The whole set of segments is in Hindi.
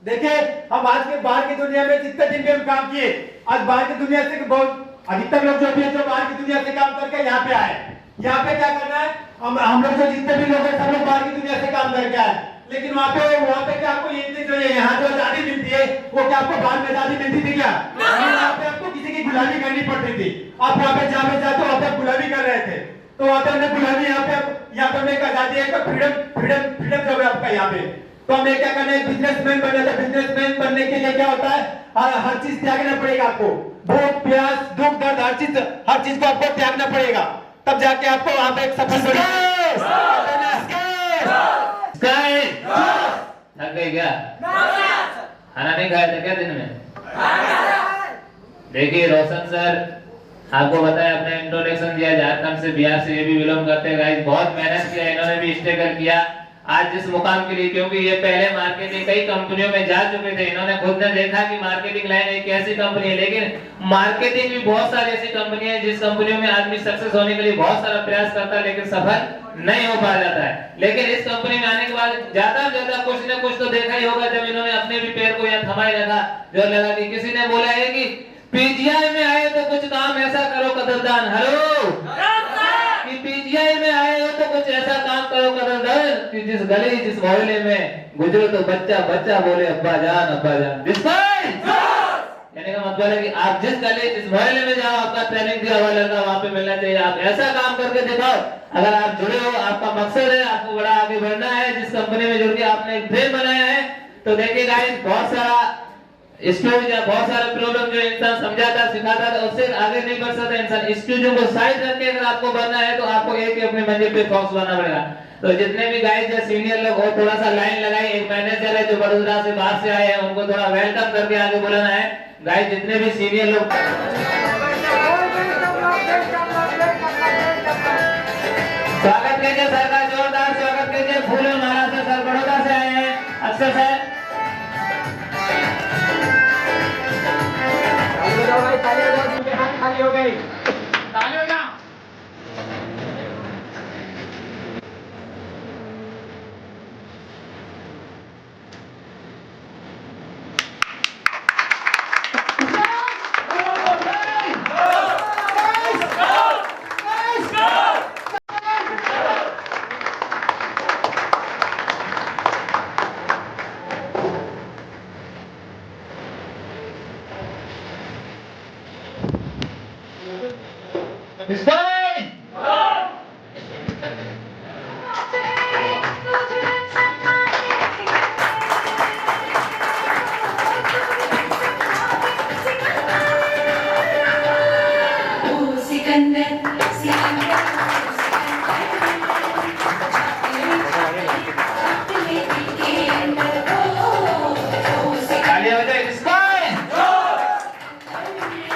देखिए हम आज के बाहर की दुनिया में जितने दिन भी हम काम किए, आज बाहर की दुनिया से बहुत अधिकतर लोग जो भी है जो बाहर की दुनिया से काम करके यहाँ पे आए। यहाँ पे क्या करना है, हम लोग जो जितने भी लोग हैं सब लोग बाहर की दुनिया से काम करके आए। लेकिन वहाँ पे क्या आपको ये जो यहाँ जो आजादी मिलती है वो क्या आपको बाहर में आजादी मिलती थी क्या? वहाँ पे आपको किसी की गुलामी करनी पड़ती थी। आप वहाँ पे जहाँ पे जाते वहाँ पे गुलामी कर रहे थे, तो वहाँ पे हमने गुलामी यहाँ पे एक आजादी है, फ्रीडम जो है आपका यहाँ पे। तो हमें क्या करना है, बिजनेसमैन बनना है। बिजनेसमैन बनने के लिए क्या होता है, हर चीज त्यागना पड़ेगा आपको। भूख प्यास दुख दर्द हर चीज को आपको त्यागना पड़ेगा, तब जाके आपको वहां पे एक सफल थक गई क्या? खाना नहीं खाया था क्या दिन में? देखिए रोशन सर आपको बताया, अपने इंट्रोडक्शन दिया, झारखंड से बिहार से ये भी बिलोंग करते हैं गाइस। बहुत मेहनत किया इन्होंने भी, स्ट्रगल किया आज जिस मुकाम के लिए, क्योंकि ये पहले मार्केटिंग कई कंपनियों में जा चुके थे। इन्होंने खुद ने देखा कि मार्केटिंग लाइन एक ऐसी कंपनी है, लेकिन मार्केटिंग भी बहुत सारी ऐसी कंपनी है जिस कंपनियों में आदमी सक्सेस होने के लिए बहुत सारा प्रयास करता है लेकिन सफल नहीं हो पा जाता है। लेकिन इस कंपनी में आने के बाद ज्यादा से ज्यादा कुछ न कुछ तो देखा ही होगा, जब इन्होंने अपने भी पैर को यहाँ थमाए रखा, जो लगा कि किसी ने बोला है कि पीजीआई में आए तो कुछ काम ऐसा करो कदरदान, हेलो कि पीजीआई में आए हो तो कुछ ऐसा काम करो कदरदान कि जिस गली जिस मोहल्ले में गुजरो तो बच्चा बच्चा बोले अब्बा जान अब्बा जान। कहने का मतलब है कि आप जिस गली जिस मोहल्ले में जाओ, आपका ट्रेनिंग दिया हुआ लड़का वहां पे मिलना चाहिए। आप ऐसा काम करके दिखाओ, अगर आप जुड़े हो, आपका मकसद है आपको बड़ा आगे बढ़ना है, जिस कंपनी में जुड़ के आपने एक फ्रेम बनाया है, तो देखिए गाइस बहुत सारा स्टूडेंट या बहुत सारे प्रॉब्लम जो इंसान समझाता सिखाता था उससे आगे नहीं बढ़ सकता इंसान। स्टूडेंट को साइड रखके अगर आपको बढ़ना है तो आपको एक ही अपने मंजिल पे फोकस करना पड़ेगा। तो जितने भी गाइस या सीनियर लोग हो, थोड़ा सा लाइन लगाई। एक मैनेजर है जो बड़ौदा से बाहर से आए हैं, उनको थोड़ा वेलकम करके आगे बुलाना है। गाइस जितने भी सीनियर लोग स्वागत कीजिए, सर का जोरदार स्वागत कीजिए। फूले महाराष्ट्र सर बड़ौदा से आए हैं, अक्षर सर। खाली हो गई, ताली हो जा।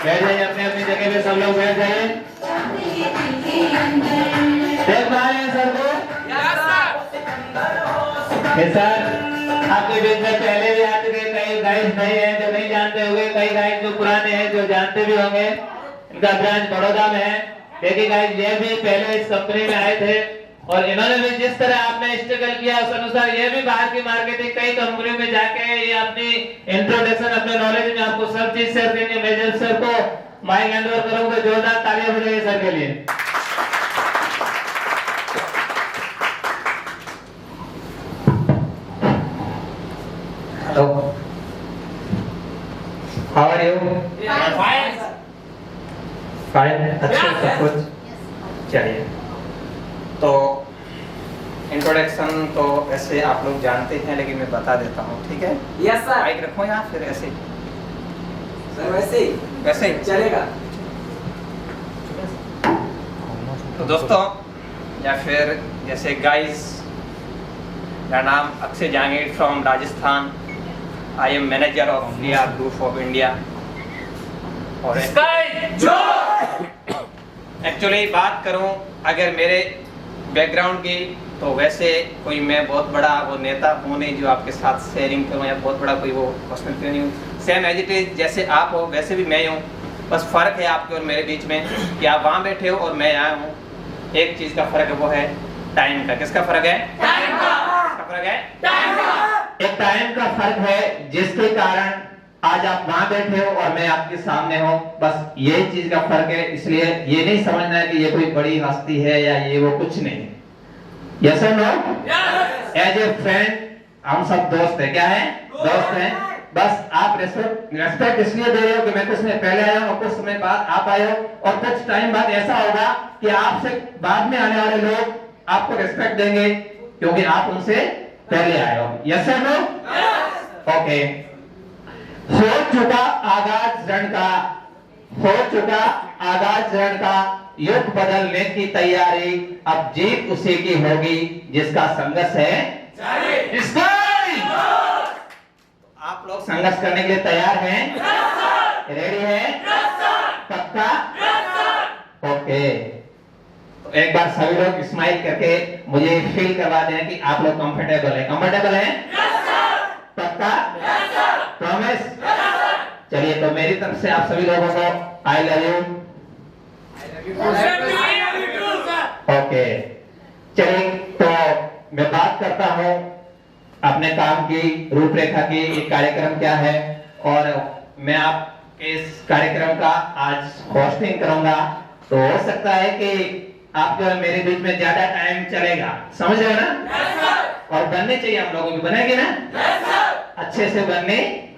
बैठ जाइए अपने अपनी जगह पे, सब लोग बैठ जाइए। देख पा रहे हैं सर को? सर आपके बीच में पहले भी आ चुके, कई गाइस नए हैं जो नहीं जानते होंगे, कई गाइस जो पुराने हैं जो जानते भी होंगे। इनका ब्रांच बड़ौदा में है। देखिए गाइस ये भी पहले इस कंपनी में आए थे और इन्होंने भी जिस तरह आपने स्ट्रगल किया उस अनुसार ये भी बाहर की मार्केटिंग कई कंपनियों में जाके ये अपनी इंट्रोडक्शन अपने नॉलेज में आपको सब चीज शेयर करेंगे। मैं जब सर को माइक हैंड ओवर करूंगा, जोरदार तालियां बजाइए सर के लिए। Hello, how are you? Fine, अच्छा सब कुछ चलिए। तो इंट्रोडक्शन तो ऐसे आप लोग जानते हैं, लेकिन मैं बता देता हूँ, ठीक है? Yes sir. माइक रखो यहाँ, फिर ऐसे सर वैसे वैसे चलेगा। तो दोस्तों या फिर जैसे गाइस, मेरा नाम Akshay Jahangir from Rajasthan. I am manager of India group of India. और एक्चुअली बात करूं अगर मेरे बैकग्राउंड की, तो वैसे कोई मैं बहुत बड़ा वो नेता हूँ नहीं जो आपके साथ शेयरिंग करूँ, या बहुत बड़ा कोई वो पर्सनल नहीं हूँ। सेम एज इट इज जैसे आप हो वैसे भी मैं हूँ, बस फ़र्क है आपके और मेरे बीच में कि आप वहाँ बैठे हो और मैं यहाँ हूँ। एक चीज़ का फ़र्क है, वो है टाइम का। किसका फ़र्क है? टाइम का। किसका फ़र्क है? टाइम का। एक टाइम का फर्क है जिसके कारण आज आप वहां बैठे हो और मैं आपके सामने हूं, बस यही चीज का फर्क है। इसलिए ये नहीं समझना है कि ये कोई बड़ी हस्ती है या ये वो, कुछ नहीं। यस और नो? एज ए फ्रेंड हम सब दोस्त हैं। क्या है? दोस्त हैं। बस आप रेस्पेक्ट इसलिए दे रहे हो कि मैं कुछ समय पहले आया हूं और कुछ समय बाद आप आए हो, और कुछ टाइम बाद ऐसा होगा कि आपसे बाद में आने वाले लोग आपको रेस्पेक्ट देंगे क्योंकि आप उनसे पहले आए हो। यस और नो? ओके। हो चुका आगाज रण का युग बदलने की तैयारी, अब जीत उसी की होगी जिसका संघर्ष है जारी। आप लोग संघर्ष करने के लिए तैयार हैं? रेडी हैं? पक्का? ओके। तो एक बार सभी लोग स्माइल करके मुझे फील करवा दें कि आप लोग कंफर्टेबल हैं। कंफर्टेबल हैं? पक्का? प्रॉमिस? चलिए, तो मेरी तरफ से आप सभी लोगों को आई लव यू। ओके, चलिए तो मैं बात करता हूं अपने काम की रूपरेखा की। एक कार्यक्रम क्या है और मैं आपके इस कार्यक्रम का आज होस्टिंग करूंगा। तो हो सकता है कि आप जो है मेरे बीच में ज्यादा टाइम चलेगा, समझ रहे हो ना? और बनने चाहिए हम लोगों की, बनेगी ना? अच्छे से बनने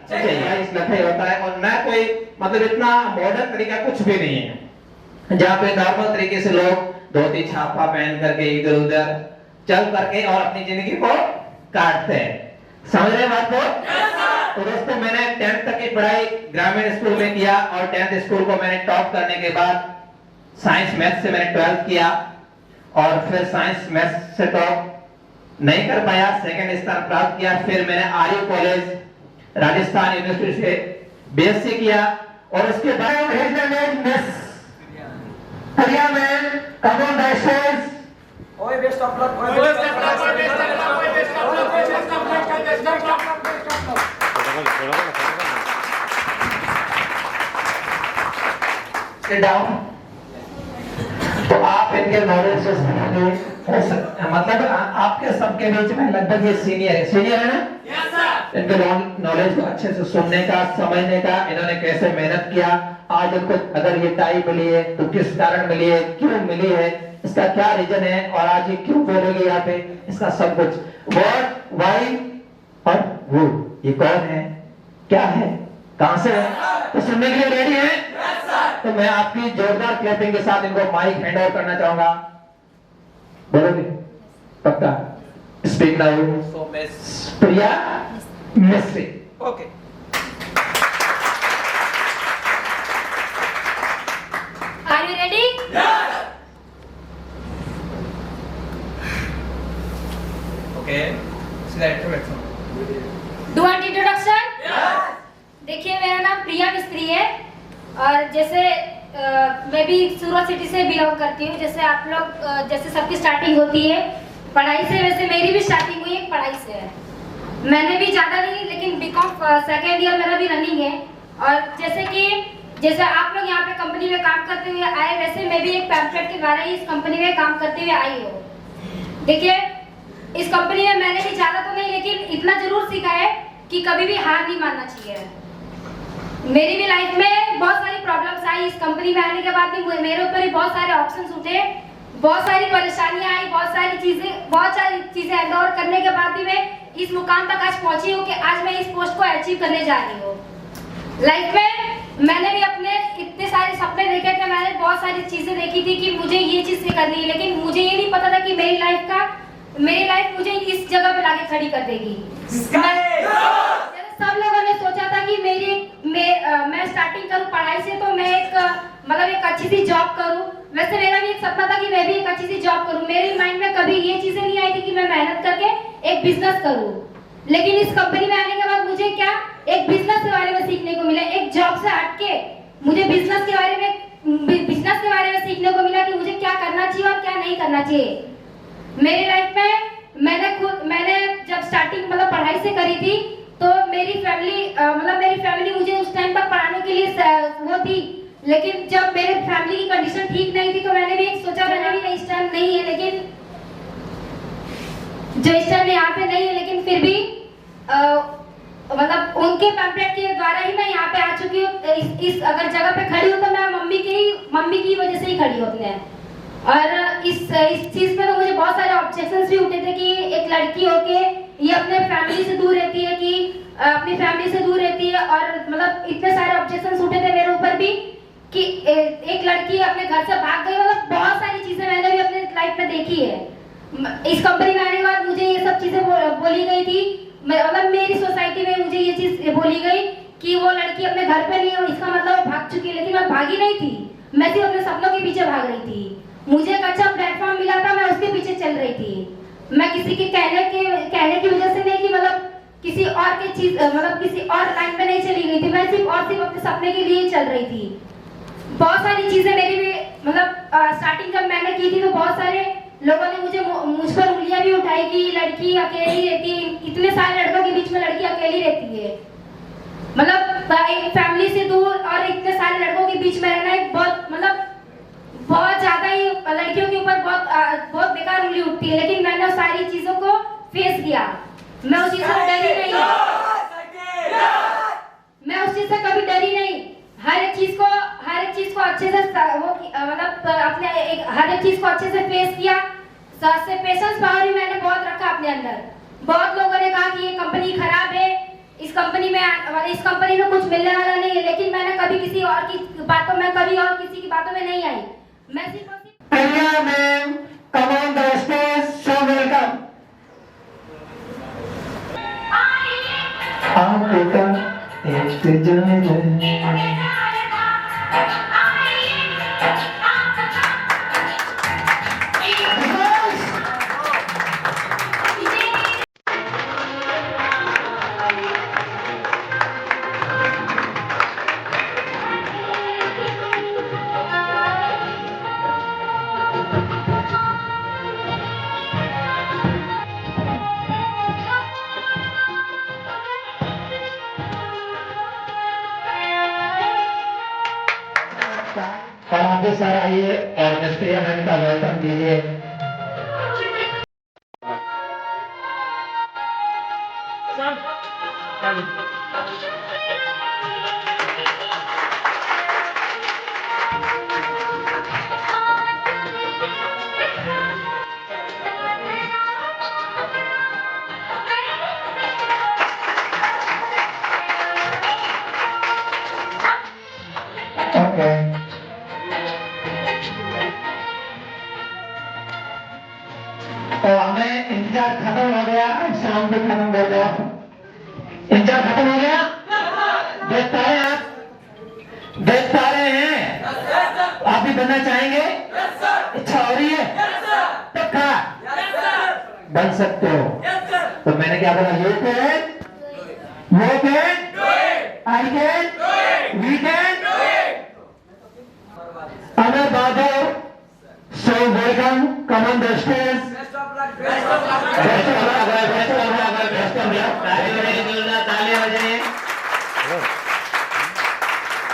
चाहिए, इसलिए होता है। और ना कोई मतलब इतना मॉडर्न तरीका कुछ भी नहीं है जहाँ पे नॉर्मल तरीके से लोग धोती छापा पहन करके इधर उधर चल करके और अपनी जिंदगी को काटते हैं। समझ रहे बात को? तो दोस्तों, मैंने 10th तक की पढ़ाई ग्रामीण स्कूल में किया और 10th स्कूल को मैंने टॉप करने के बाद साइंस मैथ से मैंने 12th किया और फिर साइंस मैथ से टॉप नहीं कर पाया, सेकंड स्थान प्राप्त किया। फिर मैंने आर्य कॉलेज राजस्थान यूनिवर्सिटी से बीएससी किया और उसके बाद Priya ma'am, come on the stage. ओए बेस्ट ऑफ लक, ओए बेस्ट ऑफ लक, ओए बेस्ट ऑफ लक, ओए बेस्ट ऑफ लक, ओए बेस्ट ऑफ लक, ओए best of luck, best of luck. Sit down. तो आप इनके नॉलेज से समझो, मतलब आपके सबके बीच में लगभग ये सीनियर है ना? Yes sir. इनके नॉलेज को अच्छे से सुनने का, समझने का, इन्होंने कैसे मेहनत किया, आज इनको अगर ये टाई मिली है तो किस कारण मिली है, क्यों मिली है, इसका क्या रीजन है और आज ये क्यों बोलेंगे यहाँ पे, इसका सब कुछ व्हाट, व्हाई और वो, ये कौन है, क्या है, कहां से है, तो सुनने के लिए रेडी है? Yes sir. तो मैं आपकी जोरदार क्लैपिंग के साथ इनको माइक हैंड ओवर करना चाहूंगा। बोलोगे? पक्का? Speak now. So miss Priya Mistry. Okay. Are you ready? Yes. Okay, सीधा introduction. Do want introduction? Yes. देखिए, मेरा नाम प्रिया मिस्त्री है और जैसे मैं भी सूरत सिटी से बिलोंग करती हूँ। जैसे आप लोग जैसे सबकी स्टार्टिंग होती है पढ़ाई से, वैसे मेरी भी स्टार्टिंग हुई है पढ़ाई से है। मैंने भी ज़्यादा नहीं, लेकिन बीकॉम सेकेंड ईयर मेरा भी रनिंग है। और जैसे आप लोग यहाँ पे कंपनी में काम करते हुए आए, वैसे मैं भी एक पैम्फलेट के द्वारा ही इस कंपनी में काम करते हुए आई हूँ। देखिए, इस कंपनी में मैंने भी ज़्यादा तो नहीं, लेकिन इतना जरूर सीखा है कि कभी भी हार नहीं मानना चाहिए। मेरी भी लाइफ में बहुत सारी प्रॉब्लम्स आई। इस कंपनी में आने के बाद भी मेरे ऊपर ही बहुत सारे ऑप्शंस उठे, बहुत सारी परेशानियां आई, बहुत सारी चीजें हैंडओवर करने के बाद भी मैं इस मुकाम तक आज पहुंची हूँ कि आज मैं इस पोस्ट को अचीव करने जा रही हूँ। लाइफ में मैंने भी अपने इतने सारे सपने देखे थे, मैंने बहुत सारी चीजें देखी थी कि मुझे ये चीज करनी है, लेकिन मुझे ये नहीं पता था कि मेरी लाइफ मुझे इस जगह पे लाके खड़ी कर देगी। सब लोगों ने सोचा था कि मैं स्टार्टिंग करूं पढ़ाई से, तो मैं एक अच्छी सी जॉब करूं। वैसे मेरा भी एक सपना था कि मैं भी एक अच्छी सी जॉब करूं। मेरे माइंड में कभी ये चीजें नहीं आई थी कि मैं मेहनत करके एक बिजनेस करूं। लेकिन इस कंपनी में आने के बाद मुझे एक बिजनेस के बारे में सीखने को मिला। एक जॉब से हटके मुझे बिजनेस के बारे में सीखने को मिला कि मुझे क्या करना चाहिए और क्या नहीं करना चाहिए। मेरी लाइफ में मैंने जब स्टार्टिंग पढ़ाई से करी थी, तो मेरी फैमिली मुझे उस टाइम तक पढ़ाने के लिए वो थी, लेकिन जब मेरे फैमिली की कंडीशन ठीक नहीं थी, तो मैंने भी सोचा मैंने भी इस टाइम नहीं है, लेकिन जो इस टाइम यहाँ पे नहीं है, लेकिन फिर भी मतलब उनके पैम्पलेट के द्वारा ही मैं यहाँ पे आ चुकी हूँ। इस अगर जगह पे खड़ी हूँ तो मैं मम्मी की वजह से ही खड़ी होती है। और इस चीज पे तो मुझे बहुत सारे ऑब्जेक्शंस भी उठे थे कि एक लड़की होके ये अपने फैमिली से दूर रहती है, कि अपनी फैमिली से दूर रहती है, और मतलब इतने सारे ऑब्जेक्शंस उठे थे मेरे ऊपर भी कि एक लड़की अपने घर से भाग गई। मतलब बहुत सारी चीजें मैंने भी अपने लाइफ में देखी है। इस कंपनी में आने के बाद मुझे ये सब चीजें बोली गई थी, मतलब मेरी सोसाइटी में मुझे ये चीज बोली गई कि वो लड़की अपने घर पे नहीं है, इसका मतलब वो भाग चुकी है। लेकिन मैं भागी नहीं थी, मैं सिर्फ अपने सपनों के पीछे भाग रही थी। मुझे एक अच्छा प्लेटफॉर्म मिला था, मैं उसके पीछे चल रही थी। मैं किसी के कहने की वजह से नहीं कि मतलब किसी और की चीज मतलब किसी और लाइन में नहीं चली गई थी। मैं सिर्फ अपने सपने के लिए चल रही थी। बहुत सारी चीजें मेरी भी मतलब स्टार्टिंग जब मैंने की थी तो बहुत सारे लोगों ने मुझ पर उंगलियां भी उठाई कि लड़की अकेली रहती है। इतने सारे लड़कों के बीच में लड़की अकेली रहती है, मतलब एक फैमिली से दूर और इतने सारे लड़कों के बीच में रहना एक बहुत ज्यादा ही लड़कियों के ऊपर बहुत बेकार उंगली उठती है। लेकिन मैंने उस सारी चीजों को फेस किया। मैं उस चीज से डरी नहीं, मैं उस चीज से कभी डरी नहीं। हर एक चीज को अच्छे से मतलब अपने हर एक चीज को अच्छे से फेस किया। से पेशेंस पावर भी मैंने बहुत रखा अपने अंदर। बहुत लोगों ने कहा कि ये कंपनी खराब है, इस कंपनी में कुछ मिलने वाला नहीं है, लेकिन मैंने कभी किसी और की बातों में नहीं आई। मैं सिर्फ प्रिया ma'am, come on the stage, so welcome. आपका एक जान आगे सर आइए और मिस्त्री मैम का वेलकम कीजिए। तो हमें इंतजार खत्म हो गया, शाम भी खत्म हो गया। इंतजार खत्म हो गया, देख पा रहे हैं आप, देख पा रहे हैं आप भी बनना चाहेंगे? इच्छा हो रही है? पक्का बन सकते हो। तो मैंने क्या बोला, यू कैन, वो can, I can, we can. Amar Badal, so welcome, come on the stage. ताली बजाइए।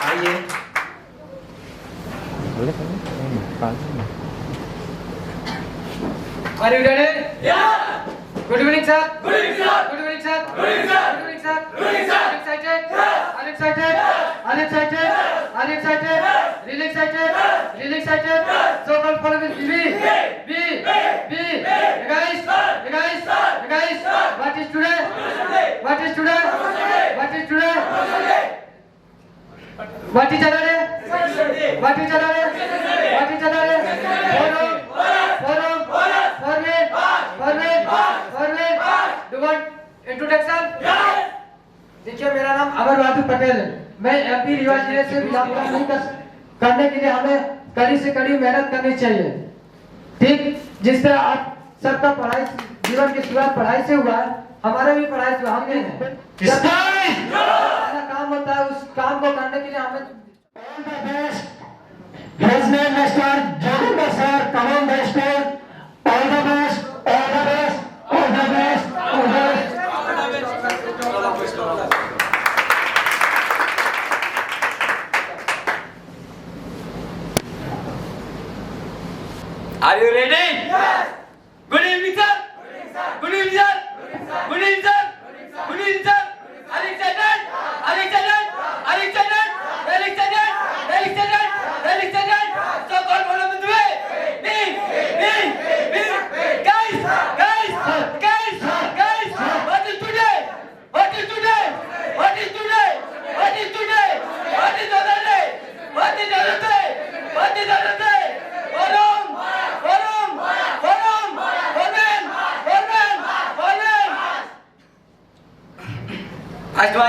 आइए Are you ready? Yeah. Good evening, sir. Good evening, sir. Good evening, sir. Good evening, sir. Good evening, sir. Good evening, sir. Excited? Yes. Unexcited? Yes. Unexcited? Yes. Unexcited? Yes. Really excited? Yes. Really excited? Yes. So called follow with B. B. B. You guys? You guys? You guys? What is today? What is today? What is today? What is today? What is today? What is today? Forum. Do you want introduction? देखिए, मेरा नाम अमर बहादुर पटेल है। मैं एमपी रीवा जिले से बिलोंग करने के लिए हमें कड़ी से कड़ी मेहनत करनी चाहिए। ठीक जिस तरह आप सबका पढ़ाई जीवन की शुरुआत पढ़ाई से हुआ है, हमारा भी पढ़ाई से हमने काम होता है, उस काम को करने के लिए हमें All the best. His name Mr. Jagdish sir. Come on the stage. All the best. All the best. All the best. All the best. Are you ready? Yes. Good evening, sir. Good evening, sir. Good evening, sir. Good evening, sir. Good evening.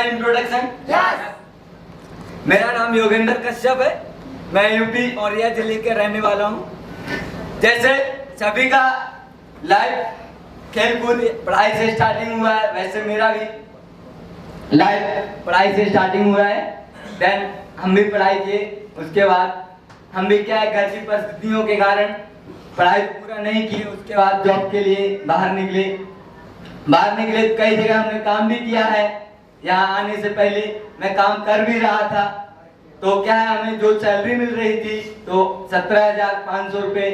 My introduction? Yes. मेरा नाम योगेंद्र कश्यप है। मैं यूपी औरैया जिले के रहने वाला हूँ। जैसे सभी का लाइफ खेल कूद पढ़ाई से स्टार्टिंग हुआ है, वैसे मेरा भी लाइफ पढ़ाई से स्टार्टिंग हुआ है। देन हम भी पढ़ाई किए, उसके बाद हम भी क्या है, घर की परिस्थितियों के कारण पढ़ाई पूरा नहीं किए। उसके बाद जॉब के लिए बाहर निकले तो कई जगह हमने काम भी किया है। यहाँ आने से पहले मैं काम कर भी रहा था, तो क्या है, हमें जो सैलरी मिल रही थी तो 17,500 रुपये,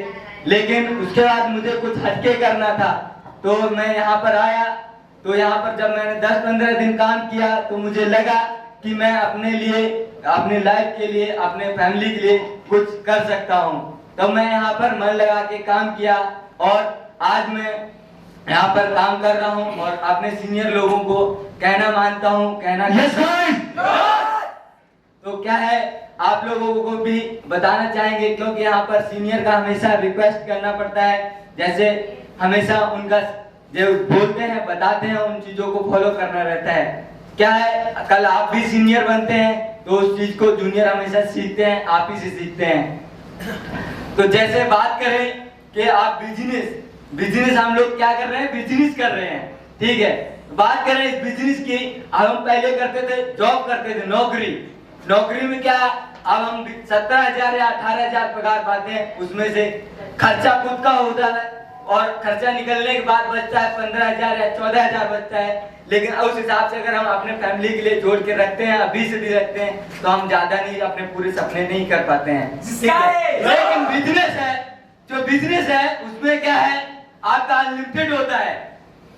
लेकिन उसके बाद मुझे कुछ हटके करना था, तो मैं यहाँ पर आया। तो यहाँ पर जब मैंने 10-15 दिन काम किया तो मुझे लगा कि मैं अपने लिए, अपने लाइफ के लिए, अपने फैमिली के लिए कुछ कर सकता हूँ। तो मैं यहाँ पर मन लगा के काम किया और आज मैं यहाँ पर काम कर रहा हूँ और अपने सीनियर लोगों को कहना मानता हूँ, कहना तो क्या है, आप लोगों को भी बताना चाहेंगे, क्योंकि यहाँ पर सीनियर का हमेशा रिक्वेस्ट करना पड़ता है। जैसे हमेशा उनका जो बोलते हैं, बताते हैं, उन चीजों को फॉलो करना रहता है। क्या है, कल आप भी सीनियर बनते हैं तो उस चीज को जूनियर हमेशा सीखते हैं, आप ही से सीखते हैं। तो जैसे बात करें कि आप बिजनेस हम लोग क्या कर रहे हैं, बिजनेस कर रहे हैं, ठीक है। बात करें इस बिजनेस की, अब हम पहले करते थे, जॉब करते थे, नौकरी में क्या, अब हम 17,000 या 18,000 पगार पाते हैं, उसमें से खर्चा खुद का होता है और खर्चा निकलने के बाद बचता है 15,000 या 14,000 बचता है। लेकिन उस हिसाब से अगर हम अपने फैमिली के लिए जोड़ के रखते हैं, अभी से भी रखते हैं, तो हम ज्यादा नहीं, अपने पूरे सपने नहीं कर पाते हैं, ठीक है। लेकिन बिजनेस है उसमें क्या है, आपका अनलिमिटेड होता है,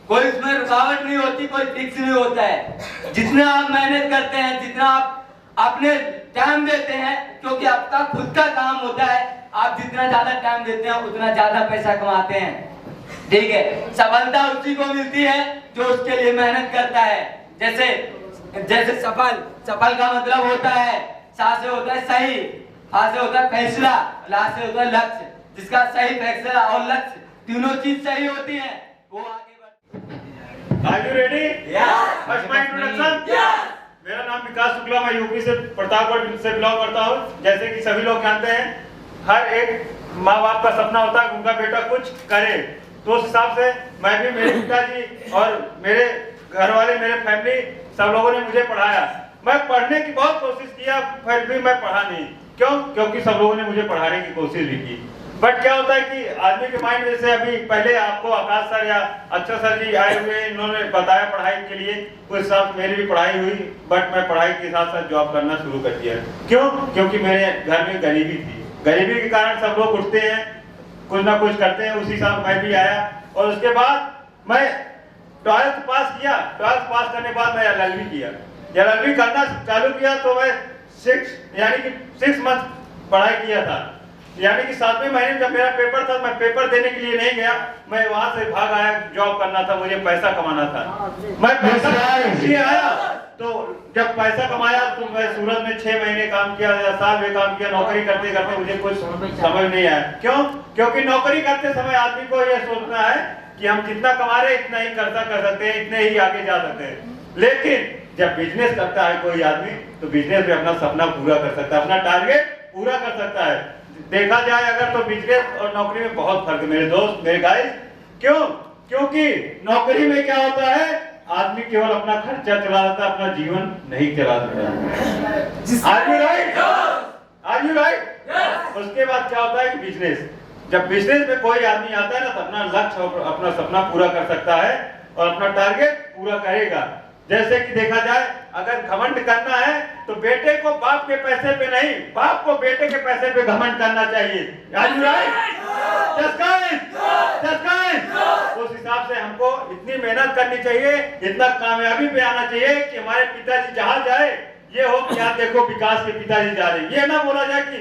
कोई उसमें रुकावट नहीं होती, कोई फिक्स नहीं होता है। जितना आप मेहनत करते हैं, जितना आप अपने टाइम देते हैं, क्योंकि आपका खुद का काम होता है, आप जितना ज्यादा टाइम देते हैं उतना ज्यादा पैसा कमाते हैं, ठीक है। सफलता उसी को मिलती है जो उसके लिए मेहनत करता है। जैसे सफल का मतलब होता है, सा से होता है सही, फा से होता है फैसला, ला से होता है लक्ष्य। जिसका सही फैसला और लक्ष्य तीनों चीज सही होती है, वो आगे बढ़। Are you ready? Yes. First my introduction? Yes. मेरा नाम विकास शुक्ला, मैं यूपी से प्रतापगढ़ से बिलोंग करता हूँ। जैसे कि सभी लोग जानते हैं, हर एक माँ बाप का सपना होता है उनका बेटा कुछ करे, तो उस हिसाब से मैं भी, मेरे पिताजी और मेरे घर वाले, मेरे फैमिली, सब लोगों ने मुझे पढ़ाया। मैं पढ़ने की बहुत कोशिश किया, फिर भी मैं पढ़ा नहीं। क्यों? क्योंकि सब लोगों ने मुझे पढ़ाने की कोशिश भी की, बट क्या होता है कि आदमी के माइंड में से, अभी पहले आपको आकाश सर या अच्छा सर जी आए हुए, इन्होंने बताया पढ़ाई के लिए, उस हिसाब से मेरी भी पढ़ाई हुई, बट मैं पढ़ाई के साथ साथ जॉब करना शुरू कर दिया। क्यों? क्योंकि मेरे घर में गरीबी थी, गरीबी के कारण सब लोग उठते हैं, कुछ ना कुछ करते हैं, उसी हिसाब मैं भी आया। और उसके बाद मैं 12th पास किया, 12th पास करने के बाद मैं LLB किया। LLB करना चालू किया तो मैं 6 मंथ पढ़ाई किया था, यानी कि 7वें महीने जब मेरा पेपर था, मैं पेपर देने के लिए नहीं गया, मैं वहां से भाग आया, जॉब करना था, मुझे पैसा कमाना था। मैं पैसा इसलिए आया, तो जब पैसा कमाया तो मैं सूरत में 6 महीने काम किया या साल में काम किया। नौकरी करते करते मुझे कुछ समझ नहीं आया। क्यों? क्योंकि नौकरी करते समय आदमी को यह सोचना है कि हम जितना कमा रहे इतना ही खर्चा कर सकते हैं, इतने ही आगे जा सकते हैं। लेकिन जब बिजनेस करता है कोई आदमी, तो बिजनेस में अपना सपना पूरा कर सकता है, अपना टारगेट पूरा कर सकता है। देखा जाए अगर तो बिजनेस और नौकरी में बहुत फर्क है मेरे दोस्त, मेरे गाइस। क्यों? क्योंकि नौकरी में क्या होता है, आदमी केवल अपना खर्चा चला सकता है, अपना जीवन नहीं चला सकता। Are you right? Are you right? उसके बाद क्या होता है कि बिजनेस, जब बिजनेस में कोई आदमी आता है ना, तो अपना लक्ष्य और अपना सपना पूरा कर सकता है और अपना टारगेट पूरा करेगा। जैसे कि देखा जाए, अगर घमंड करना है तो बेटे को बाप के पैसे पे नहीं, बाप को बेटे के पैसे पे घमंड करना चाहिए। Are you right? Just guys, just guys. उस हिसाब से हमको इतनी मेहनत करनी चाहिए, इतना कामयाबी पे आना चाहिए कि हमारे पिताजी जहाँ जाए ये हो कि यहाँ देखो विकास के पिताजी जा रहे हैं, ये ना बोला जाए कि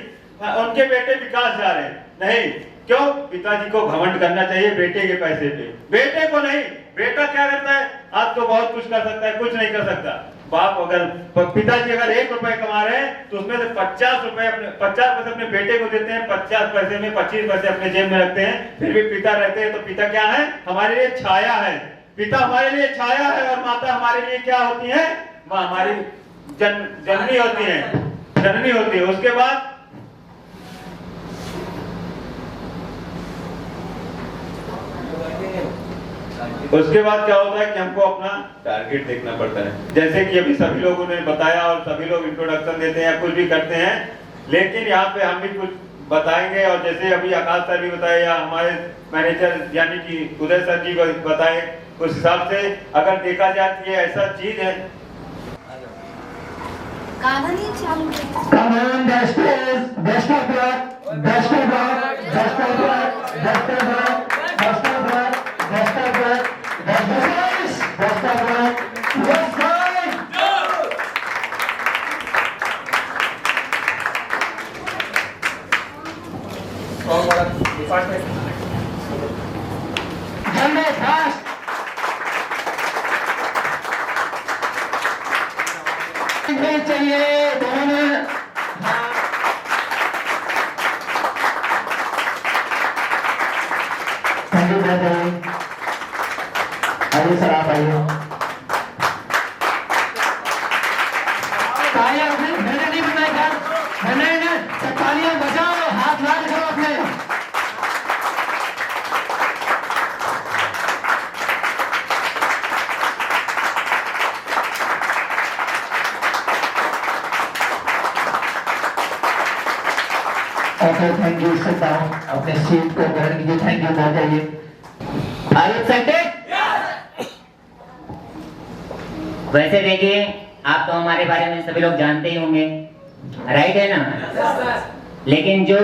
उनके बेटे विकास जा रहे हैं। नहीं, क्यों? पिताजी को घमंड करना चाहिए बेटे के पैसे पे, बेटे को नहीं। बेटा क्या करता है, आज तो बहुत कुछ कर सकता है, कुछ नहीं कर सकता। बाप अगर, पिताजी अगर 1 रुपए कमा रहे हैं तो उसमें से 50 पैसे अपने बेटे को देते हैं, 50 पैसे में 25 पैसे अपने जेब में रखते हैं, फिर भी पिता रहते हैं। तो पिता क्या है? हमारे लिए छाया है। पिता हमारे लिए छाया है और माता हमारे लिए क्या होती है? माँ हमारी जननी होती है, जननी होती है। उसके बाद क्या होता है कि हमको अपना टारगेट देखना पड़ता है। जैसे कि अभी सभी लोगों ने बताया और सभी लोग इंट्रोडक्शन देते हैं, कुछ भी करते हैं, लेकिन यहाँ पे हम भी कुछ बताएंगे। और जैसे अभी आकाश सर भी बताए या हमारे मैनेजर यानी कि उदय सर जी बताए, उस हिसाब से अगर देखा जाए तो ये ऐसा चीज है। गाना नहीं चालू Come on, best of luck, best of luck, best of luck, best of luck, best of luck, best of luck, best of luck, best of luck, yes sir. जल्दी फास्ट चाहिए दोनों। Thank you brother. आइए सर, आप आइए। तालियां मैंने नहीं बनाई सर, मैंने तालियां बजाओ, हाथ ला के अपने। Okay, thank you. Sit down, अपने सीट को ग्रहण कीजिए। थैंक यू, बैठ जाइए। Are you excited? वैसे देखिए, आप तो हमारे बारे में सभी लोग जानते ही होंगे, राइट है ना? लेकिन जो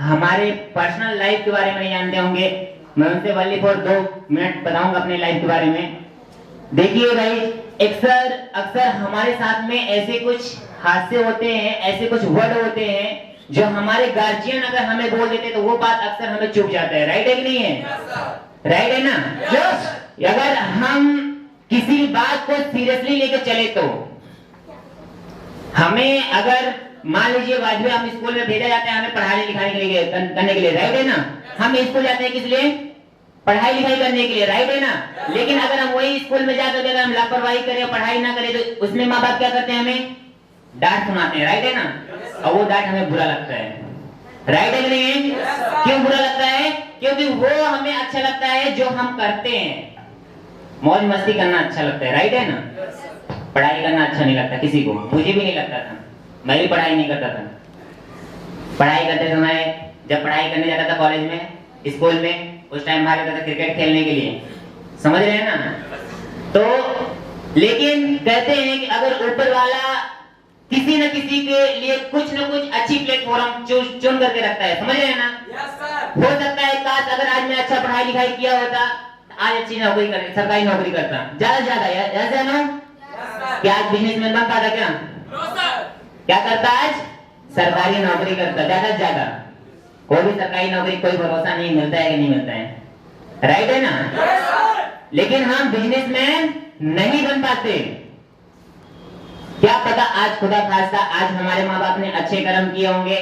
हमारे पर्सनल लाइफ के बारे में नहीं जानते होंगे, मैं उनसे वनली फॉर 2 मिनट बताऊंगा अपने लाइफ के बारे में। देखिए भाई, अक्सर हमारे साथ में ऐसे कुछ हादसे होते हैं, ऐसे कुछ वर्ड होते हैं जो हमारे गार्जियन अगर हमें बोल देते तो वो बात अक्सर हमें चुभ जाता है, राइट है कि नहीं है? राइट है ना? यस। अगर हम किसी बात को सीरियसली लेके चले तो हमें, अगर मान लीजिए वाजपेयी हम स्कूल में भेजा जाता है हमें पढ़ाई लिखाई के लिए करने के लिए, राइट है ना? हम स्कूल जाते हैं किस लिए? पढ़ाई लिखाई करने के लिए, राइट है ना? लेकिन अगर हम वही स्कूल में जाकर अगर हम लापरवाही करें, पढ़ाई ना करें, तो उसमें माँ बाप क्या करते हैं? हमें डांट सुनाते हैं, राइट है ना? और वो डांट हमें बुरा लगता है, राइट है कि नहीं है? क्यों बुरा लगता है? क्योंकि वो हमें अच्छा लगता है जो हम करते हैं, मौज मस्ती करना अच्छा लगता है, राइट है ना? पढ़ाई करना अच्छा नहीं लगता किसी को, मुझे भी नहीं लगता था, मैं भी पढ़ाई नहीं करता था। पढ़ाई करते समय जब पढ़ाई करने जाता था कॉलेज में, स्कूल में, उस टाइम भाग जाता था क्रिकेट खेलने के लिए, समझ रहे हैं ना? तो लेकिन कहते हैं कि अगर ऊपर वाला किसी न किसी के लिए कुछ न कुछ अच्छी प्लेटफॉर्म चुन करके रखता है, समझ रहे हैं ना? हो सकता है काश अगर आज मैं अच्छा पढ़ाई लिखाई किया होता, आज अच्छी नौकरी कर, सरकारी नौकरी करता, ज्यादा ऐसा है ना? क्या आज बिजनेसमैन बन पाता? क्या करता? आज सरकारी नौकरी करता, ज्यादा। कोई भी सरकारी नौकरी कोई भरोसा नहीं, मिलता है कि नहीं मिलता है, राइट है ना? लेकिन हम बिजनेसमैन नहीं बन पाते। क्या पता आज खुदा खास्ता आज हमारे माँ बाप ने अच्छे कर्म किए होंगे,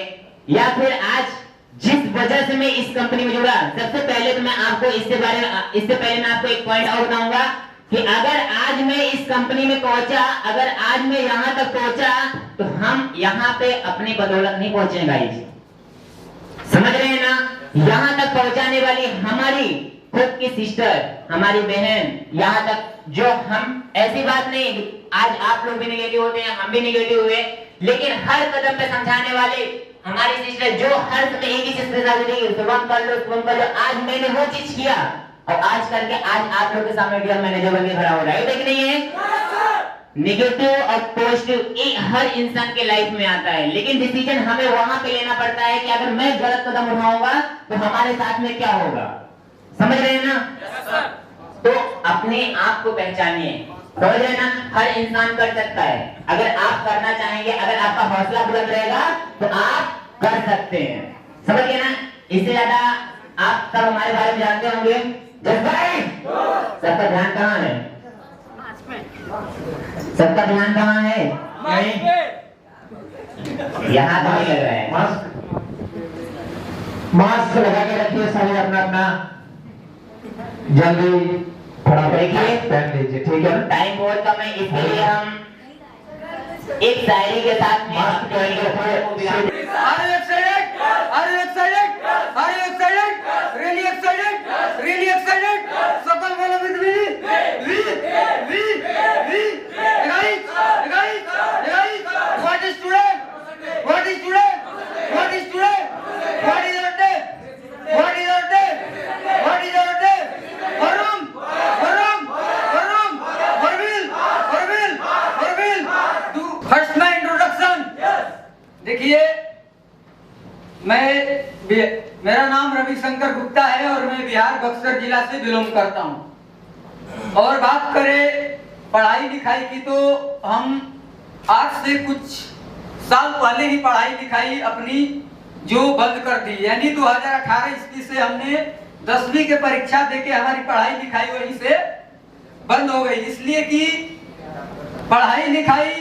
या फिर आज जिस वजह से मैं इस कंपनी में जुड़ा। सबसे पहले तो मैं आपको इससे पहले मैं आपको एक पॉइंट और बताऊंगा कि अगर आज मैं इस कंपनी में पहुंचा, अगर आज मैं यहाँ तक पहुंचा, तो हम यहाँ पे अपनी बदौलत नहीं पहुंचे गाइस, समझ रहे हैं ना? यहाँ तक पहुंचाने वाली हमारी खुद की सिस्टर, हमारी बहन, यहाँ तक जो हम, ऐसी बात नहीं आज आप लोग भी निगेटिव होते हैं, हम भी निगेटिव हुए, लेकिन हर कदम पे समझाने वाले हमारी सिस्टर जो हर समय एक ही चीज शुभम कर लो। आज मैंने वो चीज किया और आज करके आज आप लोग के सामने मैनेजर बन के खड़ा हो रहा है, कि नहीं है? निगेटिव और पॉजिटिव हर इंसान के लाइफ में आता है, लेकिन डिसीजन हमें वहां पे लेना पड़ता है कि अगर मैं गलत कदम उठाऊंगा तो हमारे साथ में क्या होगा, समझ रहे हैं ना? तो अपने आप को पहचानिए, समझ रहे हैं ना? हर इंसान कर सकता है, अगर आप करना चाहेंगे, अगर आपका हौसला बुलंद रहेगा तो आप कर सकते हैं, समझ गए ना? इससे ज्यादा आप सब हमारे बारे में जानते होंगे। सबका ध्यान कहाँ है? सबका ध्यान कहाँ है? यहाँ तो नहीं लग रहा है। मास्क लगा के रखिए सभी, अपना जल्दी फटाफट देखिए पहन लीजिए, ठीक है? टाइम बहुत कम है, इसलिए हम एक शायरी के साथ में Are you excited? Are you excited? Are you excited? Really excited? Really excited? सकल बोलो with me. Guys. What is today? What is today? What is today? What is our day? What is our day? What is our day? Varum. Do first my introduction. देखिए, मेरा नाम रविशंकर गुप्ता है और मैं बिहार बक्सर जिला से बिलोंग करता हूँ। और बात करें पढ़ाई लिखाई की तो हम आज से कुछ साल पहले ही पढ़ाई लिखाई अपनी जो बंद कर दी, यानी 2018 ईस्वी से हमने 10वीं के परीक्षा देके हमारी पढ़ाई लिखाई वहीं से बंद हो गई। इसलिए कि पढ़ाई लिखाई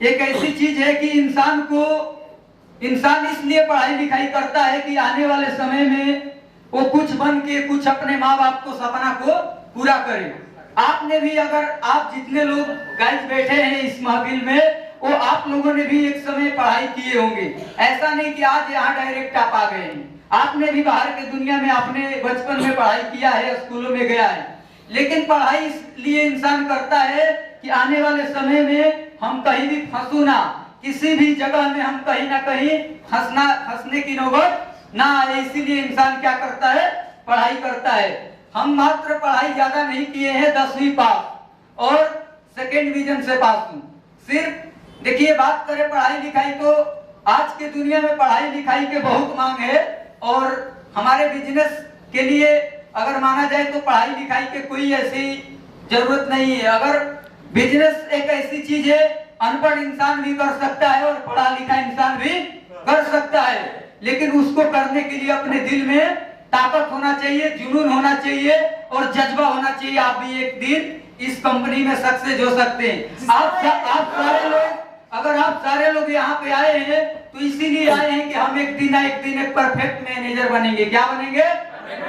एक ऐसी चीज है कि इंसान इसलिए पढ़ाई लिखाई करता है कि आने वाले समय में वो कुछ बन के कुछ अपने माँ बाप को सपना को पूरा करे। आपने भी, अगर आप जितने लोग गाइस बैठे हैं इस महफिल में, वो आप लोगों ने भी एक समय पढ़ाई किए होंगे। ऐसा नहीं कि आज यहाँ डायरेक्ट आप आ गए हैं, आपने भी बाहर के दुनिया में अपने बचपन में पढ़ाई किया है, स्कूलों में गया है। लेकिन पढ़ाई इसलिए इंसान करता है कि आने वाले समय में हम कहीं भी फंसू ना, किसी भी जगह में हम कहीं ना कहीं फंसने की नौबत ना आए, इसीलिए इंसान क्या करता है, पढ़ाई करता है। हम मात्र पढ़ाई ज्यादा नहीं किए हैं, 10वीं पास और 2nd डिवीजन से पास हूँ सिर्फ। देखिए, बात करें पढ़ाई लिखाई तो आज के दुनिया में पढ़ाई लिखाई के बहुत मांग है और हमारे बिजनेस के लिए अगर माना जाए तो पढ़ाई लिखाई के कोई ऐसी जरूरत नहीं है। अगर बिजनेस एक ऐसी चीज है, अनपढ़ इंसान भी कर सकता है और पढ़ा लिखा इंसान भी कर सकता है, लेकिन उसको करने के लिए अपने दिल में ताकत होना चाहिए, जुनून होना चाहिए और जज्बा होना चाहिए। आप भी एक दिन इस कंपनी में सक्सेस हो सकते हैं। आप सारे लोग, अगर आप सारे लोग यहाँ पे आए हैं तो इसीलिए आए हैं कि हम एक दिन एक परफेक्ट मैनेजर बनेंगे। क्या बनेंगे?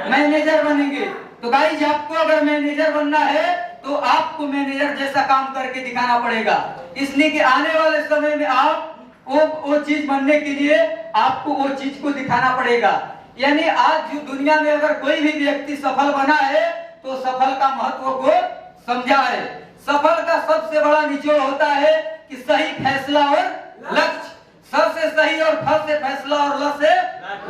मैनेजर बनेंगे। तो गाइस, आपको अगर मैनेजर बनना है तो आपको मैनेजर जैसा काम करके दिखाना पड़ेगा। इसलिए कि आने वाले समय में आप वो चीज बनने के लिए आपको वो चीज को दिखाना पड़ेगा। यानी आज जो दुनिया में अगर कोई भी व्यक्ति सफल बना है तो सफल का महत्व को समझा है। सफल का सबसे बड़ा निचोड़ होता है कि सही फैसला और लक्ष्य। स से सही और फ से फैसला और ल से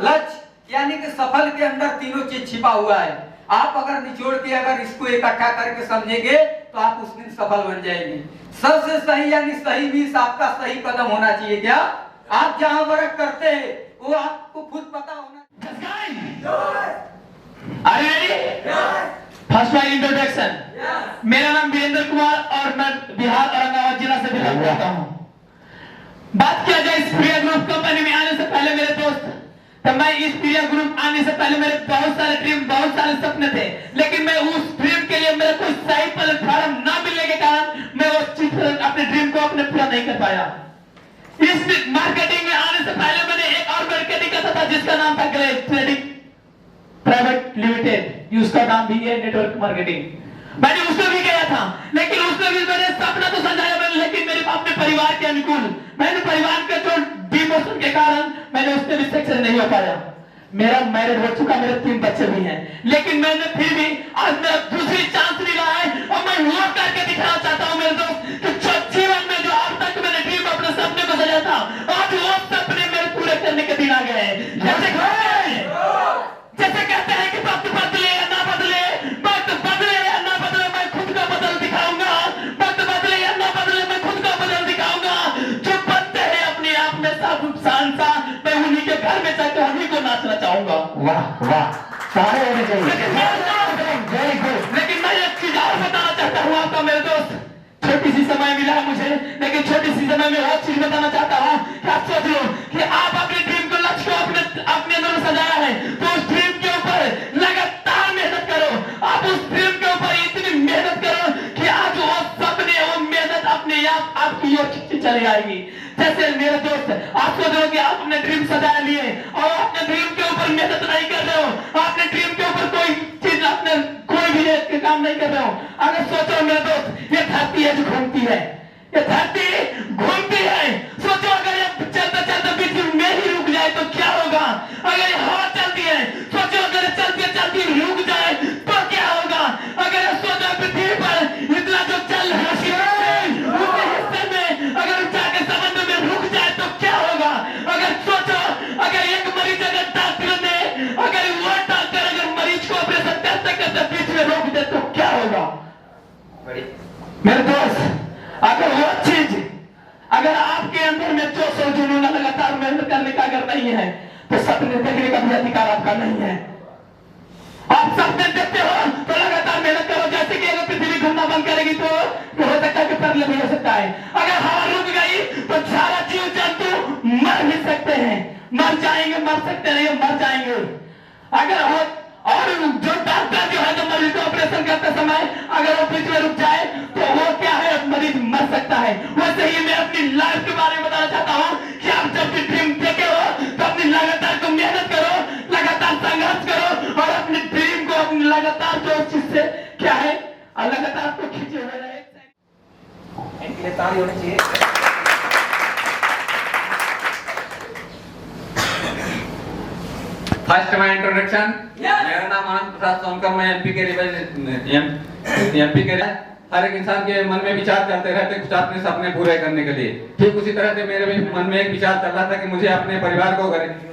लक्ष्य, यानी कि सफल के अंदर तीनों चीज छिपा हुआ है। आप अगर निचोड़ के अगर इसको इकट्ठा करके समझेंगे तो आप उस दिन सफल बन जाएंगे। सबसे सही यानी सही मीन्स आपका सही कदम होना चाहिए। क्या आप जहां वर्क करते हैं वो आपको खुद पता होना। First my introduction. मेरा नाम वीरेंद्र कुमार और मैं बिहार औरंगाबाद जिला से बिलोंग करता हूँ। बात किया जाए इस प्रिया ग्रुप कंपनी में आने से पहले मेरे दोस्त, तो मैं इस प्रिया ग्रुप आने से पहले मेरे बहुत सारे ड्रीम, बहुत सारे सपने थे, लेकिन मैं उस ड्रीम के लिए मेरा कोई सही प्लेटफॉर्म ना मिलने के कारण मैं उस चीज अपने ड्रीम को अपने पूरा नहीं कर पाया। इस मार्केटिंग में आने से पहले मैंने एक और मार्केटिंग करता था जिसका नाम था ग्रेस ट्रेडिंग प्राइवेट लिमिटेड, उसका नाम भी है नेटवर्क मार्केटिंग। मैंने उसमें भी गया था, लेकिन उसमें भी मैंने सपना तो सजाया मैंने, लेकिन मेरे अपने परिवार के अनुकूल, मैंने परिवार के जो डिमोशन के कारण मैंने उसमें भी सक्सेस नहीं हो पाया। मेरा मैरिज हो चुका, मेरे 3 बच्चे भी हैं, लेकिन मैंने फिर भी आज मेरा दूसरी चांस मिला है और मैं वो करके दिखाना चाहता हूँ मेरे दोस्त कि जीवन में जो आज तक मैंने ड्रीम अपने सपने को सजाया था, आज वो सपने मेरे पूरे करने के दिन आ गए हैं। जैसे कहते हैं कि वक्त बदले या ना बदले, वक्त बदले या ना बदले, मैं खुद का बदल दिखाऊंगा। वक्त बदले या ना बदले, मैं खुद का बदल दिखाऊंगा। जो बनते हैं अपने आप में शानसा, मैं उन्हीं के घर में जाकर उन्हीं को नाचना चाहूंगा। वाह वाह, सारे होने चाहिए। लेकिन मैं एक चीज और बताना चाहता हूँ आपका मेरे दोस्त, छोटी सी समय मिला है मुझे, लेकिन छोटी सी समय में और चीज बताना चाहता हूँ कि आप सोच लो कि आप अपने ड्रीम को, लक्ष्य को अपने अंदर सजाया है, तो उस ड्रीम के ऊपर लगातार मेहनत करो। आप उस ड्रीम के ऊपर इतनी मेहनत करो कि आज वो सपने, वो मेहनत अपने आप आपकी ओर चली आएगी। जैसे मेरे दोस्त, आप सोच रहे हो कि आप अपने ड्रीम सजा लिए और अपने ड्रीम के ऊपर मेहनत नहीं कर रहे हो, अपने ड्रीम के ऊपर कोई चीज, अपने कोई भी काम नहीं कर रहे हो। अगर सोचो मेरे दोस्त, ये धरती है जो घूमती है, ये धरती घूमती मेरे दोस्त, अगर वो चीज अगर आपके अंदर में जो सोच जुनून लगातार मेहनत करने का अगर नहीं है तो सपने देखने का भी अधिकार आपका नहीं है। आप सपने देखते हो तो लगातार मेहनत करो। जैसे कि अगर पृथ्वी घूमना बंद करेगी तो हो सकता है कि प्रलय भी हो सकता है। अगर हवा रुक गई तो सारा जीव जंतु मर भी सकते हैं, मर जाएंगे, मर सकते नहीं, मर जाएंगे। अगर हो और जो डॉक्टर जो है जो मरीज को ऑपरेशन करते समय अगर वो बीच में रुक जाए तो वो क्या है, मरीज मर सकता है। वैसे ही मैं अपनी लाइफ के बारे में बताना चाहता हूँ कि आप जब भी ड्रीम देखे हो तो अपनी लगातार को मेहनत करो, लगातार संघर्ष करो और अपनी ड्रीम को अपनी लगातार जो चीज से क्या है लगातार को खींचे हुए रहे। इनके लिए ताली होनी चाहिए। फर्स्ट माय इंट्रोडक्शन, मेरा नाम आनंद प्रसाद सोनकर, मैं एमपी के हर एक इंसान के मन में विचार चलते रहते कुछ अपने सपने पूरे करने के लिए। ठीक उसी तरह से मेरे भी मन में एक विचार चल रहा था कि मुझे अपने परिवार को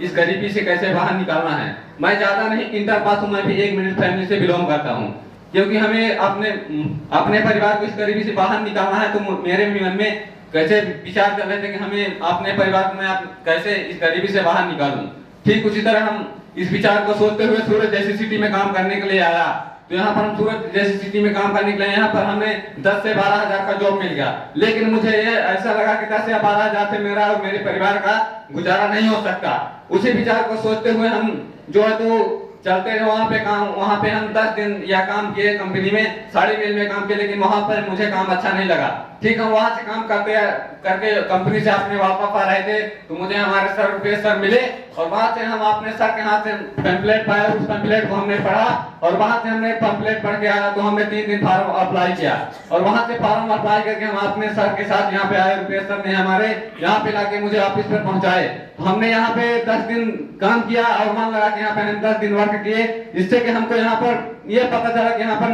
इस गरीबी से कैसे बाहर निकालना है। मैं ज्यादा नहीं इंटर पास हूँ, मैं भी एक मिडिल फैमिली से बिलोंग करता हूँ। क्योंकि हमें अपने परिवार को इस गरीबी से बाहर निकालना है, तो मेरे भी मन में कैसे विचार चल रहे थे कि हमें अपने परिवार को मैं कैसे इस गरीबी से बाहर निकालूं। ठीक उसी तरह हम इस विचार को सोचते हुए सूरत जैसी सिटी में काम करने के लिए आया। तो यहाँ पर हम सूरत जैसी सिटी में काम करने के लिए यहाँ पर हमें 10 से 12 हजार का जॉब मिल गया। लेकिन मुझे ये ऐसा लगा कि 10 या 12 हजार से मेरा और मेरे परिवार का गुजारा नहीं हो सकता। उसी विचार को सोचते हुए हम जो है तो चलते रहे वहाँ पे काम। वहाँ पे हम 10 दिन या काम किए कंपनी में, साड़ी मिल में काम किए, लेकिन वहाँ पर मुझे काम अच्छा नहीं लगा। ठीक, हम वहाँ से काम करके कंपनी से अपने वापस आ रहे थे तो मुझे हमारे सर रुपेश सर मिले और वहाँ से हम अपने सर के हाथ से पैम्पलेट पाया। उस पैम्पलेट को हमने पढ़ा और वहाँ से हमने पैम्पलेट पढ़ के आया तो हमने 3 दिन फार्म अप्लाई किया और वहाँ से फार्म अप्लाई करके हम अपने सर के साथ यहाँ पे आए। रुपेश सर ने हमारे यहाँ पे लाके मुझे ऑफिस पे पहुँचाए। हमने यहाँ पे 10 दिन काम किया और मन लगा कि यहाँ पे हम 10 दिन वर्क किए, जिससे कि हमको यहाँ पर ये पता चला कि यहाँ पर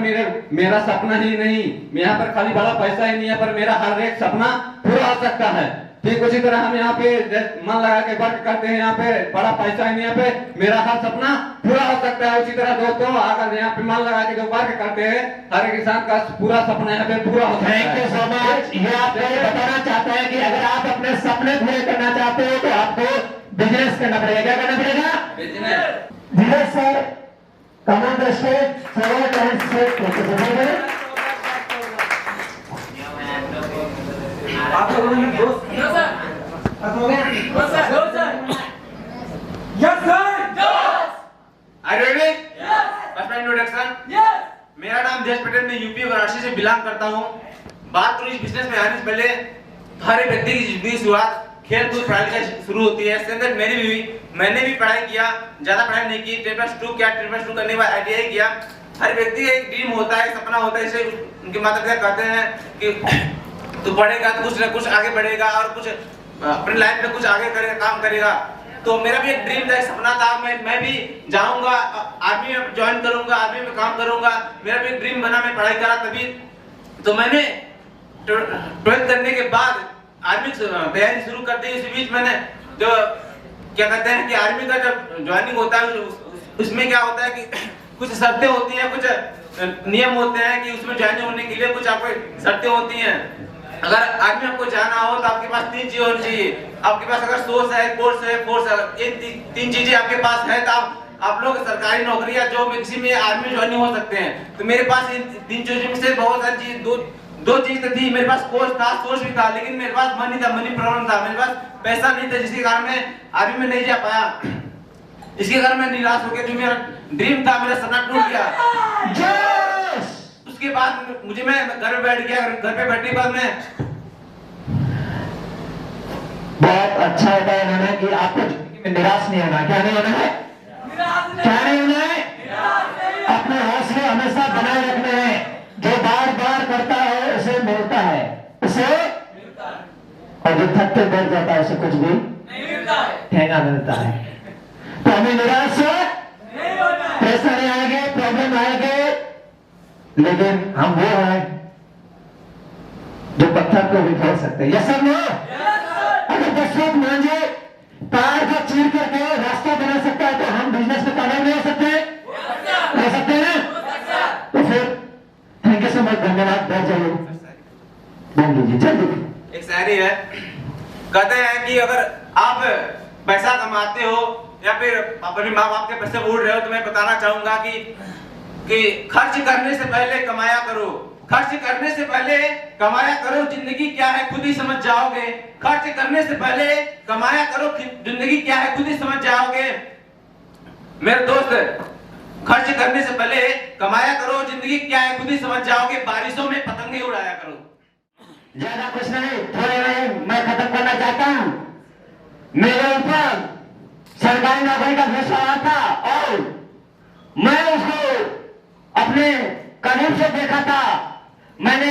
मेरा सपना ही नहीं, यहाँ पर खाली बड़ा पैसा ही नहीं है, पर मेरा हर एक सपना पूरा हो सकता है। ठीक उसी तरह हम यहाँ पे मन लगा के वर्क करते हैं, यहाँ पे बड़ा पैसा ही नहीं, यहाँ पे मेरा हर सपना पूरा हो सकता है। उसी तरह दोस्तों अगर यहाँ पे मन लगा के जो वर्क करते हैं हर एक इंसान का पूरा सपना यहाँ पे पूरा हो सकता है। Thank you so much. ये आपको बताना चाहता है कि अगर आप अपने सपने पूरे करना चाहते हो तो आपको बिजनेस करना पड़ेगा। क्या करना पड़ेगा? Business. Sir command the state forward and state आप लोगों ने दोस्त खत्म हो गया? Yes sir. Are you ready? Yes. First my introduction. Yes. मेरा नाम देश पटेल, मैं यूपी वाराणसी से बिलोंग करता हूँ। बात करूँ इस बिजनेस में आने से पहले हर एक व्यक्ति की जिंदगी की शुरुआत खेल कूद पढ़ाई लिखाई शुरू होती है। इसके अंदर मैंने भी पढ़ाई किया, ज्यादा पढ़ाई नहीं की। 10+2 किया, 10+2 करने के बाद ITI किया। हर व्यक्ति का एक ड्रीम होता है, सपना होता है। इसे उनके माता पिता कहते हैं कि तू पढ़ेगा तो कुछ न कुछ आगे बढ़ेगा और कुछ अपनी लाइफ में कुछ आगे करेगा, काम करेगा। तो मेरा भी एक ड्रीम था, एक सपना था, मैं भी जाऊंगा आर्मी में ज्वाइन करूंगा, आर्मी में काम करूंगा। मेरा भी एक ड्रीम बना, मैं पढ़ाई करा तभी। तो मैंने 12th करने के बाद आर्मी तैयारी शुरू कर दी। इसी बीच मैंने जो क्या कहते हैं कि आर्मी का जब ज्वाइनिंग होता है उसमें क्या होता है कि कुछ शर्तें होती हैं, कुछ नियम होते हैं कि उसमें ज्वाइन होने के लिए कुछ आपको शर्तें होती हैं। अगर आर्मी आपको जाना हो तो आपके पास 3 चीजें होनी चाहिए। आपके पास अगर सोर्स है, कोर्स है, फोर्स है, ये 3 चीजें आपके पास है तो आप लोग सरकारी नौकरी या जॉब किसी में आर्मी ज्वाइन हो सकते हैं। तो मेरे पास इन 3 चीजों में से बहुत सारी चीज दो चीज थी। मेरे पास कोर्स था, सोर्स भी था, लेकिन मेरे पास मनी था, मनी प्रॉब्लम था। मेरे पास पैसा नहीं था, जिसके कारण मैं आर्मी में नहीं जा पाया। इसके कारण मैं निराश हो गया। जो मेरा ड्रीम था, मेरा सपना टूट गया। उसके बाद मैं घर में बैठ गया। घर पे बैठने के बाद मैं बहुत अच्छा बताया इन्होंने कि आपको निराश नहीं होना। क्या नहीं होना है? क्या नहीं होना है? अपने हौसले हमेशा बनाए रखने हैं। जो बार बार करता है उसे मिलता है, उसे और जो थक के बैठ जाता है उसे कुछ भी ठेंगा मिलता है। तो हमें निराश नहीं होना, परेशानी आएंगे, प्रॉब्लम आएंगे, लेकिन हम वो हैं जो पत्थर को भी तोड़ सकते हैं। Yes sir no? अगर दशरथ मांझे तार को चीर करके रास्ता बना सकता है तो हम बिजनेस में कामयाब नहीं हो सकते? हो सकते हैं ना? तो फिर थैंक यू सो मच, धन्यवाद, बहुत जरूर। है। कहते हैं कि अगर आप पैसा कमाते हो या फिर अपने माँ बाप के पैसे उड़ रहे हो, तो मैं बताना चाहूंगा कि खर्च करने से पहले कमाया करो, खर्च करने से पहले कमाया करो, जिंदगी क्या है खुद ही समझ जाओगे। खर्च करने से पहले कमाया करो, जिंदगी क्या है खुद ही समझ जाओगे। मेरे दोस्त, खर्च करने से पहले कमाया करो, जिंदगी क्या है खुद ही समझ जाओगे। बारिशों में पतंगे उड़ाया करो। ज्यादा कुछ नहीं, थोड़े में मैं खत्म करना चाहता हूँ। मेरे ऊपर सरकारी नौकरी का फैसला था और मैं उसको अपने करीब से देखा था। मैंने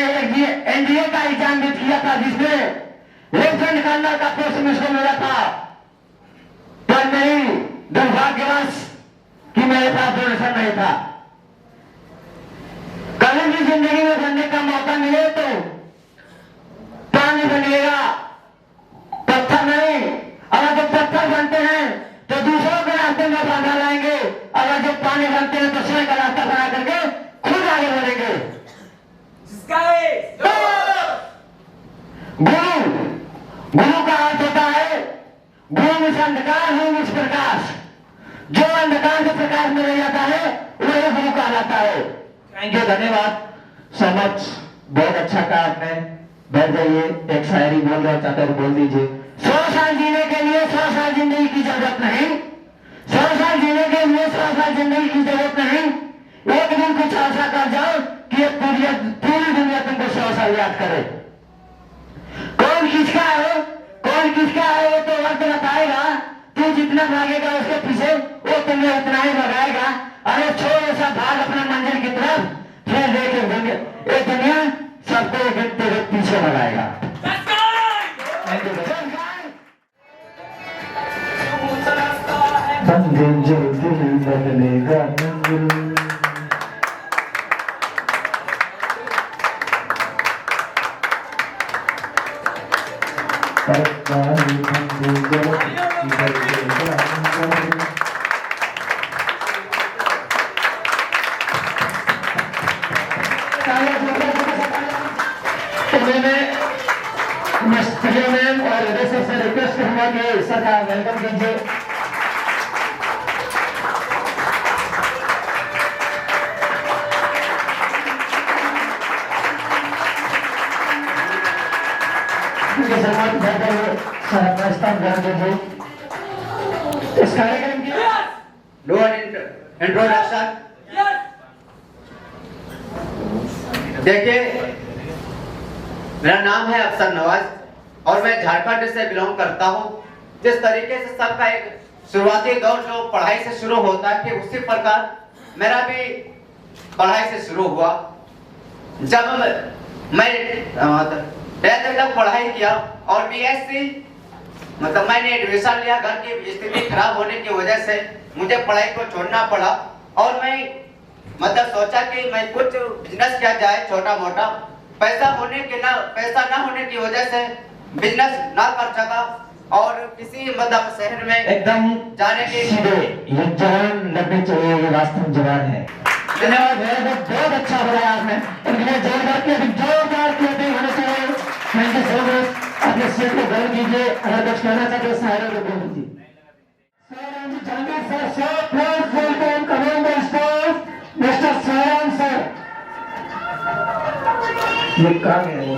एनडीए का एग्जाम भी किया था, जिसमें लेफ्टिनेंट कर्नल का पोस्ट मुझको मिला था, पर मेरी दुर्भाग्यवश कि मेरे पास डोनेशन नहीं था। कभी भी जिंदगी में बनने का मौका मिले तो पानी बनिएगा, पत्थर नहीं। अगर जो पत्थर बनते हैं तो दूसरों के रास्ते में बाधा लाएंगे, अगर जो पानी बनते हैं तो स्वयं का रास्ता बना करके खुद आगे बढ़ेंगे। गुरु का अर्थ होता है गुरु इस अंधकार हूं इस प्रकाश। जो अंधकार से प्रकाश में ले जाता है वही गुरु कहलाता है। थैंक यू, धन्यवाद सो मच। बहुत अच्छा कहा आपने। बैठ जाइए, एक शायरी बोल रहा चाहते तो बोल दीजिए। 100 साल जीने के लिए 100 साल जिंदगी की जरूरत नहीं, 100 साल जीने के लिए 100 साल जिंदगी की जरूरत नहीं। एक दिन कुछ ऐसा कर जाओ कि पूरी दुनिया तुमको 100 साल याद करे। कौन किसका है, कौन किसका है वो तो वक्त बताएगा। तू जितना भागेगा उसके पीछे वो तुम्हें उतना ही भगाएगा। अरे छोड़ सा भाग अपना मंजिल की तरफ, फिर देखेंगे ये दुनिया सबको तेरे पीछे भगाएगा। मंजिल दिल बदलेगा मंजिल। और से रिक्वेस्ट करूंगा कि सर का वेलकम कीजिए। इस कार्यक्रम की नो इंट्रोडक्शन। देखिए, मेरा नाम है अफसर नवाज और मैं झारखंड से बिलोंग करता हूँ। जिस तरीके से सबका एक शुरुआती दौर जो पढ़ाई से शुरू होता है, कि उसी प्रकार मेरा भी पढ़ाई से शुरू हुआ। जब मैं 10th तक पढ़ाई किया और बीएससी मतलब मैंने एडमिशन लिया। घर की स्थिति खराब होने की वजह से मुझे पढ़ाई को छोड़ना पड़ा और मैं मतलब सोचा कि मैं कुछ बिजनेस किया जाए छोटा मोटा। पैसा ना होने की वजह से बिजनेस ना कर सका और किसी मतलब शहर में एकदम जाने के ये जवान लगने चाहिए, ये वास्तव जवान है। धन्यवाद, बहुत अच्छा बोला आपने। इनके जोरदार क्लैपिंग होना चाहिए। Thank you so much. अपने सीट को ग्रहण कीजिए। अगर कुछ कहना चाहते हैं शायरों को बोल दीजिए। मिस्टर साराम सर, ये कहाँ गए वो?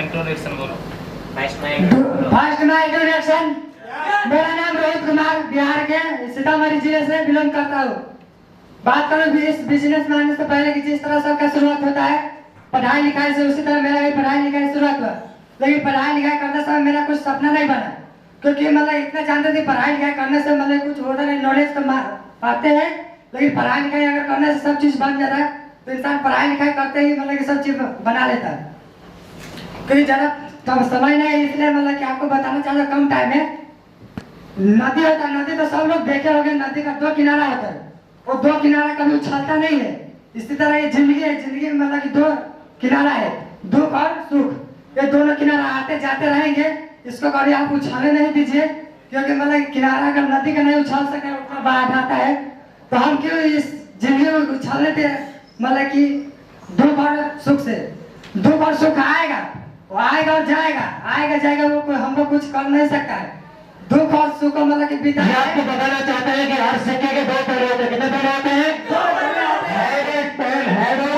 इंट्रोडक्शन बोलो। First my introduction. मेरा नाम रोहित कुमार, बिहार के सीतामढ़ी जिले से बिलोंग करता हूँ। बात करूँ इस बिजनेस में आने से पहले कि जिस तरह सबका शुरुआत होता है, पढ़ाई लिखाई से, उसी तरह मेरा भी पढ़ाई लिखाई शुरुआत हुआ, लेकिन पढ़ाई लिखाई करते समय मेरा कुछ सपना नहीं बना, क्योंकि मतलब इतना जानते थे पढ़ाई लिखाई करने से मतलब कुछ होता नहीं, नॉलेज तो पाते हैं, लेकिन पढ़ाई लिखाई अगर करने से सब चीज़ बन जाता है तो इंसान पढ़ाई लिखाई करते ही मतलब कि सब चीज़ बना लेता है। क्योंकि ज़्यादा तो समय नहीं है, इसलिए मतलब कि आपको बताना चाहता हूँ, कम टाइम में नदी होता है, नदी तो सब लोग देखे होंगे, नदी का 2 किनारा होता है, वो 2 किनारा कभी उछलता नहीं है। इसी तरह ये जिंदगी है, जिंदगी में मतलब कि 2 किनारा है, दुख और सुख, ये दोनों किनारा आते जाते रहेंगे, इसको कभी आप उछालने नहीं दीजिए, क्योंकि मतलब किनारा अगर नदी का नहीं उछाल सके, उतना बाढ़ आता है, तो हम क्यों इस जिंदगी में उछालने थे, मतलब कि दुख और सुख से। दुख और सुख आएगा, वो आएगा और जाएगा, आएगा जाएगा, वो कोई हमको कुछ कर नहीं सकता है। दुख और सुख को मतलब कि बिता आपको बताना चाहते हैं कि हर सिक्के के 2 पहलू होते हैं। कितने पहलू होते हैं? 2 पहलू होते हैं। हेड और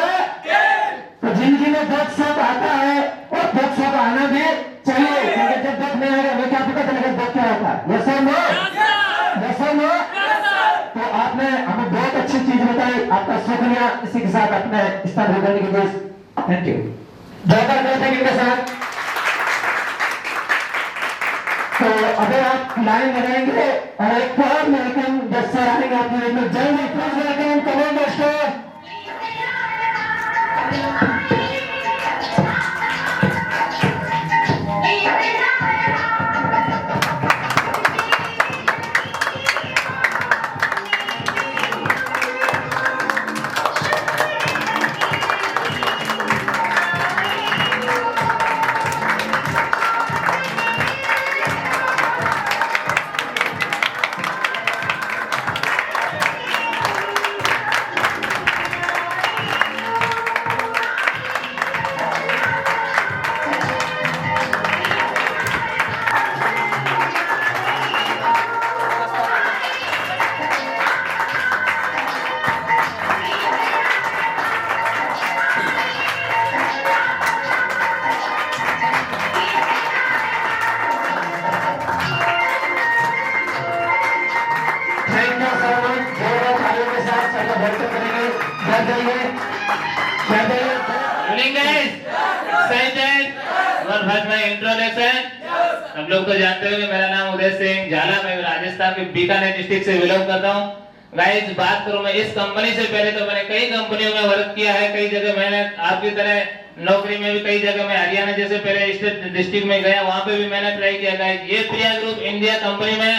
टेल। तो जिंदगी में दुख सुख आता है और दुख सुख आना भी चाहिए, क्योंकि जब दुख नहीं आएगा हमें क्या पता चलेगा दुख क्या होता है। यस और नो? यस और नो? तो आपने हमें बहुत अच्छी चीज बताई, आपका शुक्रिया। इसी के साथ अपने स्थान करने के लिए थैंक यू। जोरदार बैठक इनके साथ। तो अगर आप लाइन लगाएंगे और एक बार वेलकम गेस्ट सर आएंगे आपके लिए, तो जल्दी प्लीज वेलकम कमॉन दोस्तों। हम लोग तो जानते हो कि मेरा नाम उदय सिंह झाला, मैं राजस्थान के बीकानेर डिस्ट्रिक्ट से बिलोंग करता हूँ। गाइस बात करूं मैं इस कंपनी से, पहले तो मैंने कई कंपनियों में वर्क किया है, कई जगह मैंने आपकी तरह नौकरी में भी कई जगह मैं हरियाणा जैसे पहले स्टेट डिस्ट्रिक्ट में गया, वहां पे भी मैंने ट्राई किया। गाइस ये प्रिया ग्रुप इंडिया कंपनी में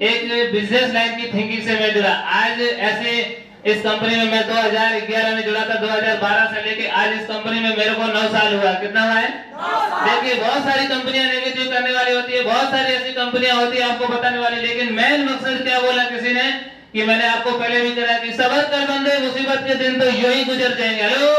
एक बिजनेस लाइन की थिंकिंग से मैं जुड़ा। आज ऐसे इस कंपनी में मैं 2011 में जुड़ा था, 2012 से लेके आज इस कंपनी में मेरे को 9 साल हुआ। कितना हुआ है? देखिए बहुत सारी कंपनियां नेगेटिव करने वाली होती है, बहुत सारी ऐसी कंपनियां होती है आपको बताने वाली, लेकिन मेन मकसद क्या बोला किसी ने कि मैंने आपको पहले भी कहा कि सबर कर बंदे मुसीबत के दिन तो यूं ही गुजर जाएंगे। हेलो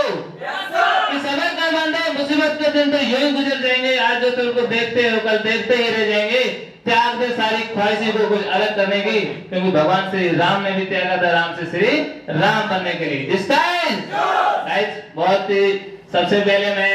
कि सबर कर बंदे मुसीबत के दिन तो यूं ही गुजर जाएंगे, आज जो तुमको देखते हो कल देखते ही रह जाएंगे। त्याग दे सारी ख्वाहिशों को कुछ अलग करने की, क्योंकि भगवान श्री राम ने भी त्यागा था राम से श्री राम बनने के लिए। दिस टाइम गाइस बहुत ही सबसे पहले मैं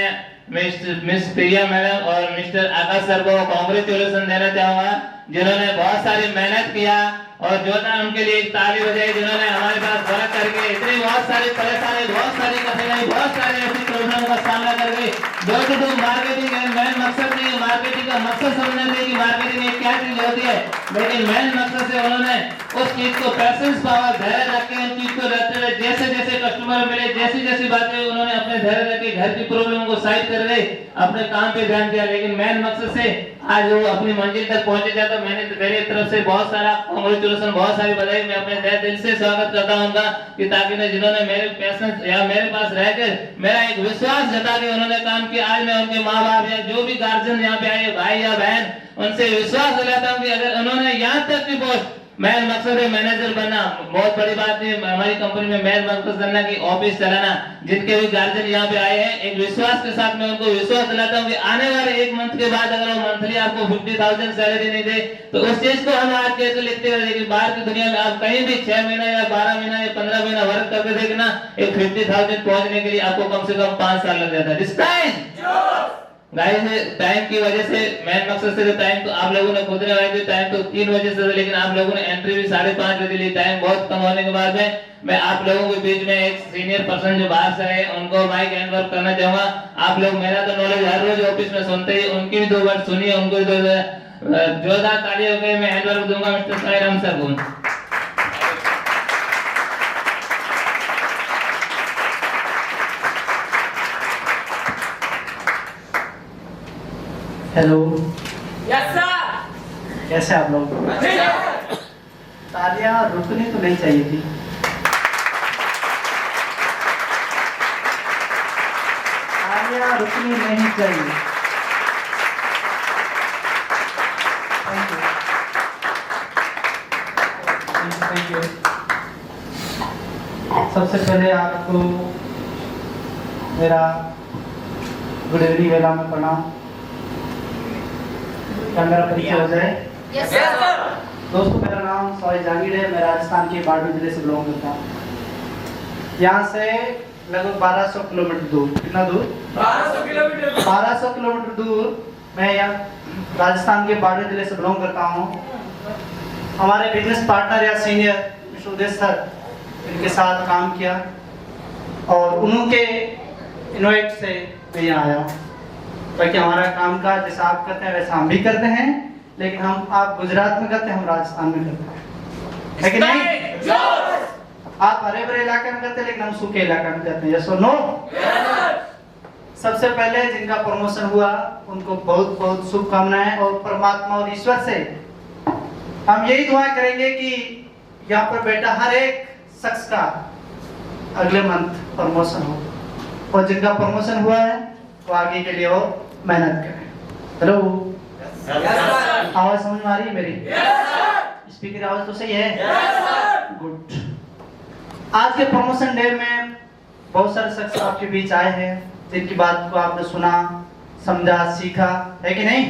मिस प्रिया मैडम और मिस्टर आकाश सर को कांग्रेचुलेशन देना चाहूंगा, जिन्होंने बहुत सारी मेहनत किया और जोरदार उनके लिए एक ताली बजाई, जिन्होंने हमारे पास वर्क करके इतनी बहुत सारी परेशानी, बहुत सारी कठिनाई, बहुत सारी ऐसी प्रॉब्लम का सामना करके डोर टू डोर मार्केटिंग है। मेन मकसद नहीं, मार्केटिंग का मकसद समझना चाहिए कि मार्केटिंग एक क्या चीज होती है, लेकिन मेन मकसद से उन्होंने उस चीज को पेशेंस पावर धैर्य रख के उन चीज को रहते हुए जैसे जैसे कस्टमर मिले, जैसी जैसी बातें उन्होंने अपने धैर्य रख के घर की प्रॉब्लम को साइड कर गए, अपने काम पे ध्यान दिया, लेकिन मेन मकसद से आज वो अपनी मंजिल तक पहुंचे जाता। मैंने मेरी तरफ से बहुत सारा कांग्रेचुलेशन, बहुत सारी बधाई, मैं अपने दिल से स्वागत करता हूं उनका कि ताकि जिन्होंने मेरे पेशेंस या मेरे पास रहकर मेरा एक विश्वास जता के उन्होंने काम किया। आज मैं उनके माँ बाप या जो भी गार्जियन यहाँ पे आए, भाई या बहन, उनसे विश्वास दिलाता हूँ कि अगर उन्होंने यहाँ तक की पोस्ट, मेन मकसद है मैनेजर बनना, बहुत बड़ी बात नहीं है हमारी कंपनी में मेन मकसद करना कि ऑफिस चलाना। जिनके भी गार्जियन यहाँ पे आए हैं, एक विश्वास के साथ मैं उनको विश्वास दिलाता हूँ कि आने वाले 1 मंथ के बाद अगर वो मंथली आपको 50,000 सैलरी नहीं दे तो उस चीज को हम आज कैसे लिखते हैं, लेकिन बाहर की दुनिया में आप कहीं भी 6 महीना या 12 महीना या 15 महीना वर्क करके देखना, एक 50,000 पहुंचने के लिए आपको कम से कम 5 साल लग जाता है। गाइस टाइम की वजह से मेन मकसद से टाइम तो आप लोगों ने खुद लगाया थे, टाइम तो 3 बजे से था, लेकिन आप लोगों ने एंट्री भी 5:30 बजे ली। टाइम बहुत कम होने के बाद में मैं आप लोगों के बीच में एक सीनियर पर्सन जो बाहर से है उनको माइक हैंड ओवर करना चाहूंगा। आप लोग मेरा तो नॉलेज हर रोज ऑफिस में सुनते ही, उनकी भी 2 बार सुनिए, उनको भी 2 जोरदार ताली हो गई। मैं हैंड ओवर दूंगा मिस्टर साईराम सर को। हेलो, कैसे आप लोग? तालियां रुकनी तो नहीं चाहिए थी। तालियां रुकनी नहीं चाहिए। Thank you. सबसे पहले आपको मेरा गुड इवनिंग वेला में प्रणाम। क्या मेरा परिचय हो जाए? Yes sir. दोस्तों, मेरा नाम सॉरी जागीर है। मैं राजस्थान के बाड़मेर जिले से बिलोंग करता हूँ। यहाँ से लगभग 1200 किलोमीटर दूर, कितना दूर? 1200 किलोमीटर दूर मैं यहाँ राजस्थान के बाड़मेर जिले से बिलोंग करता हूँ। हमारे बिजनेस पार्टनर या सीनियर मिस्टर उदय सर, इनके साथ काम किया और उनके इन्वाइट से मैं यहाँ आया हूँ ताकि हमारा काम का जैसा आप करते हैं वैसा हम भी करते हैं, लेकिन आप गुजरात में करते हैं, हम राजस्थान में करते हैं, लेकिन नहीं आप हरे भरे इलाके में करते हैं, लेकिन हम सूखे इलाके में करते हैं। यस और नो? सबसे पहले जिनका प्रमोशन हुआ उनको बहुत बहुत शुभकामनाएं और परमात्मा और ईश्वर से हम यही दुआ करेंगे कि यहाँ पर बैठा हर एक शख्स का अगले मंथ प्रमोशन हो और जिनका प्रमोशन हुआ है वो आगे के लिए और मेहनत करें। हेलो, आवाज समझ में आ रही है मेरी? स्पीकर आवाज तो सही है? गुड। आज के प्रमोशन डे में बहुत सारे शख्स आपके बीच आए हैं जिनकी बात को आपने सुना, समझा, सीखा, है कि नहीं?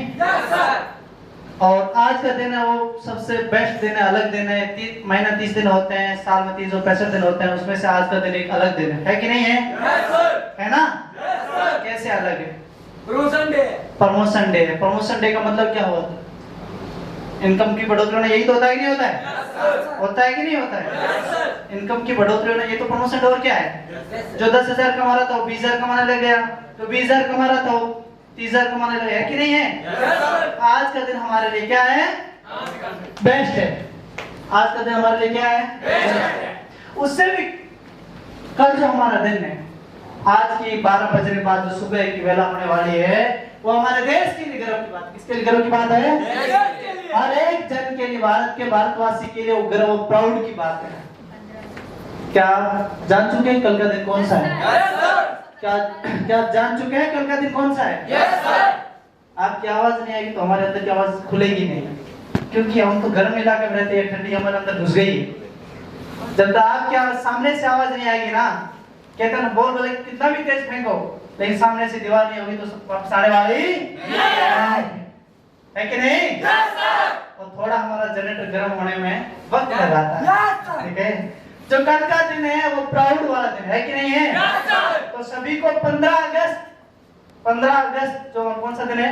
और आज का दिन है वो सबसे बेस्ट दिन है, अलग दिन है। महीना 30 दिन होते हैं, साल में 365 दिन होते हैं, उसमें से आज का दिन एक अलग दिन है कि नहीं है? है ना? कैसे अलग है? Promotion day. प्रमोशन डे है। प्रमोशन डे का मतलब क्या होता है? इनकम की बढ़ोतरी होना, यही तो होता है कि नहीं होता है? होता है कि नहीं होता है? इनकम की बढ़ोतरी होना, ये तो प्रमोशन डे। और क्या है? जो 10,000 कमा रहा था वो 20,000 कमाने लग गया, जो 20,000 कमा रहा था वो 30,000 कमाने लगे, है कि नहीं है? आज का दिन हमारे लिए क्या है? बेस्ट है। आज का दिन हमारे लिए क्या है? बेस्ट है। उससे भी कल जो हमारा दिन है, आज की 12 बजे के बाद जो सुबह की वेला होने वाली है, वो हमारे देश के लिए गर्व की बात। किसके लिए गर्व की बात है? हर एक जन के लिए, भारत के भारतवासी के लिए वो गर्व और प्राउड की बात है। क्या जान चुके हैं कल का दिन कौन सा है? क्या जान चुके हैं कल का दिन कौन सा है? आपकी आवाज नहीं आएगी तो हमारे अंदर की आवाज खुलेगी नहीं, क्योंकि हम तो गर्म इलाके में रहते हैं, ठंडी हमारे अंदर घुस गई। जब तक आपकी आवाज सामने से आवाज नहीं आएगी ना, कहते हैं बोल बोले कितना भी तेज फेंको, लेकिन सामने से दीवार नहीं होगी तो साढ़े वाली है कि नहीं? और थोड़ा हमारा जनरेटर गर्म होने में वक्त लगाता है, ठीक है? जो कल का दिन है वो प्राउड वाला दिन है कि नहीं है? तो सभी को 15 अगस्त जो कौन सा दिन है?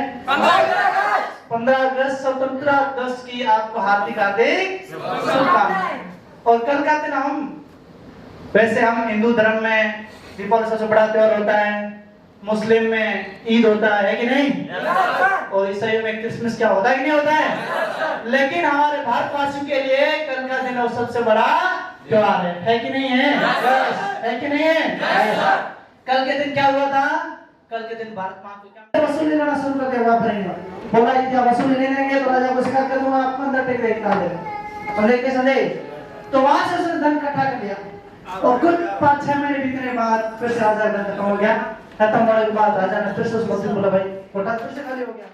15 अगस्त स्वतंत्रता दिवस की आपको हार्दिक हार्दिक शुभकामनाएं। और कल का दिन वैसे हम हिंदू धर्म में दीपावली सबसे बड़ा त्योहार होता है, मुस्लिम में ईद होता है कि नहीं? और ईसाई में क्रिसमस क्या होता है कि नहीं होता है? लेकिन हमारे भारतवासियों के लिए कल का दिन सबसे बड़ा त्योहार है कि नहीं है? है कि नहीं है? कल के दिन क्या हुआ था? कल के दिन भारत माँ को क्या वसूली लेना शुरू कर दिया करेंगे। बोला कि जब वसूली ले लेंगे तो राजा को शिकायत कर दूंगा, आपको अंदर टेक देखना है, समझे के समझे? तो वहां से उसने धन इकट्ठा कर लिया और कुछ 5-6 महीने बीतने के बाद फिर से राजा का खत्म हो गया। खत्म होने के बाद राजा ने फिर से उस मंत्री बोला, भाई कोटा फिर से खाली हो गया।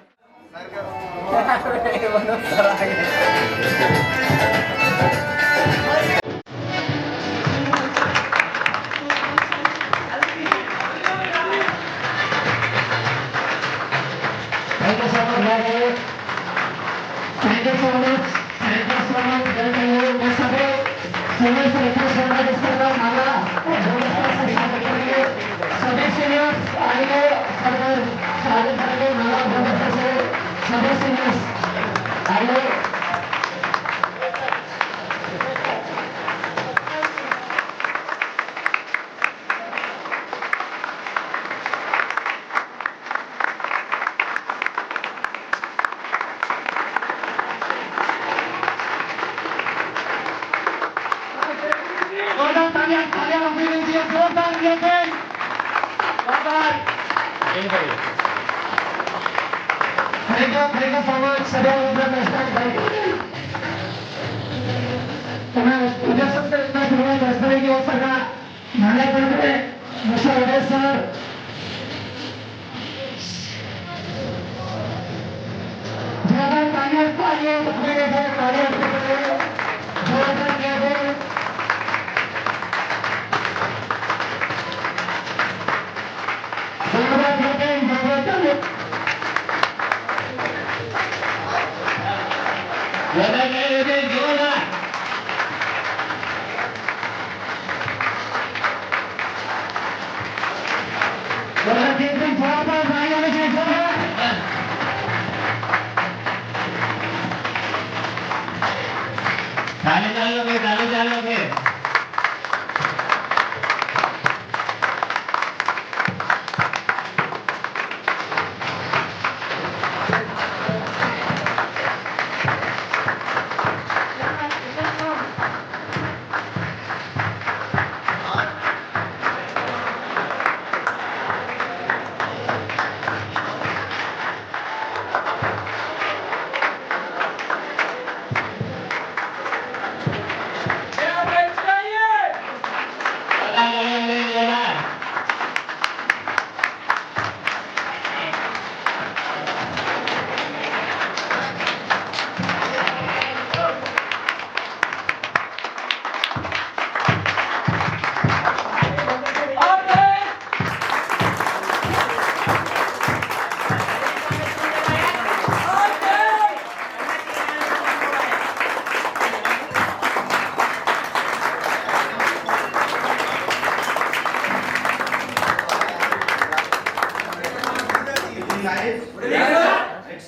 सभी सीनियर्स आगे सारे सारे मानव भविष्य से सदस्य आइए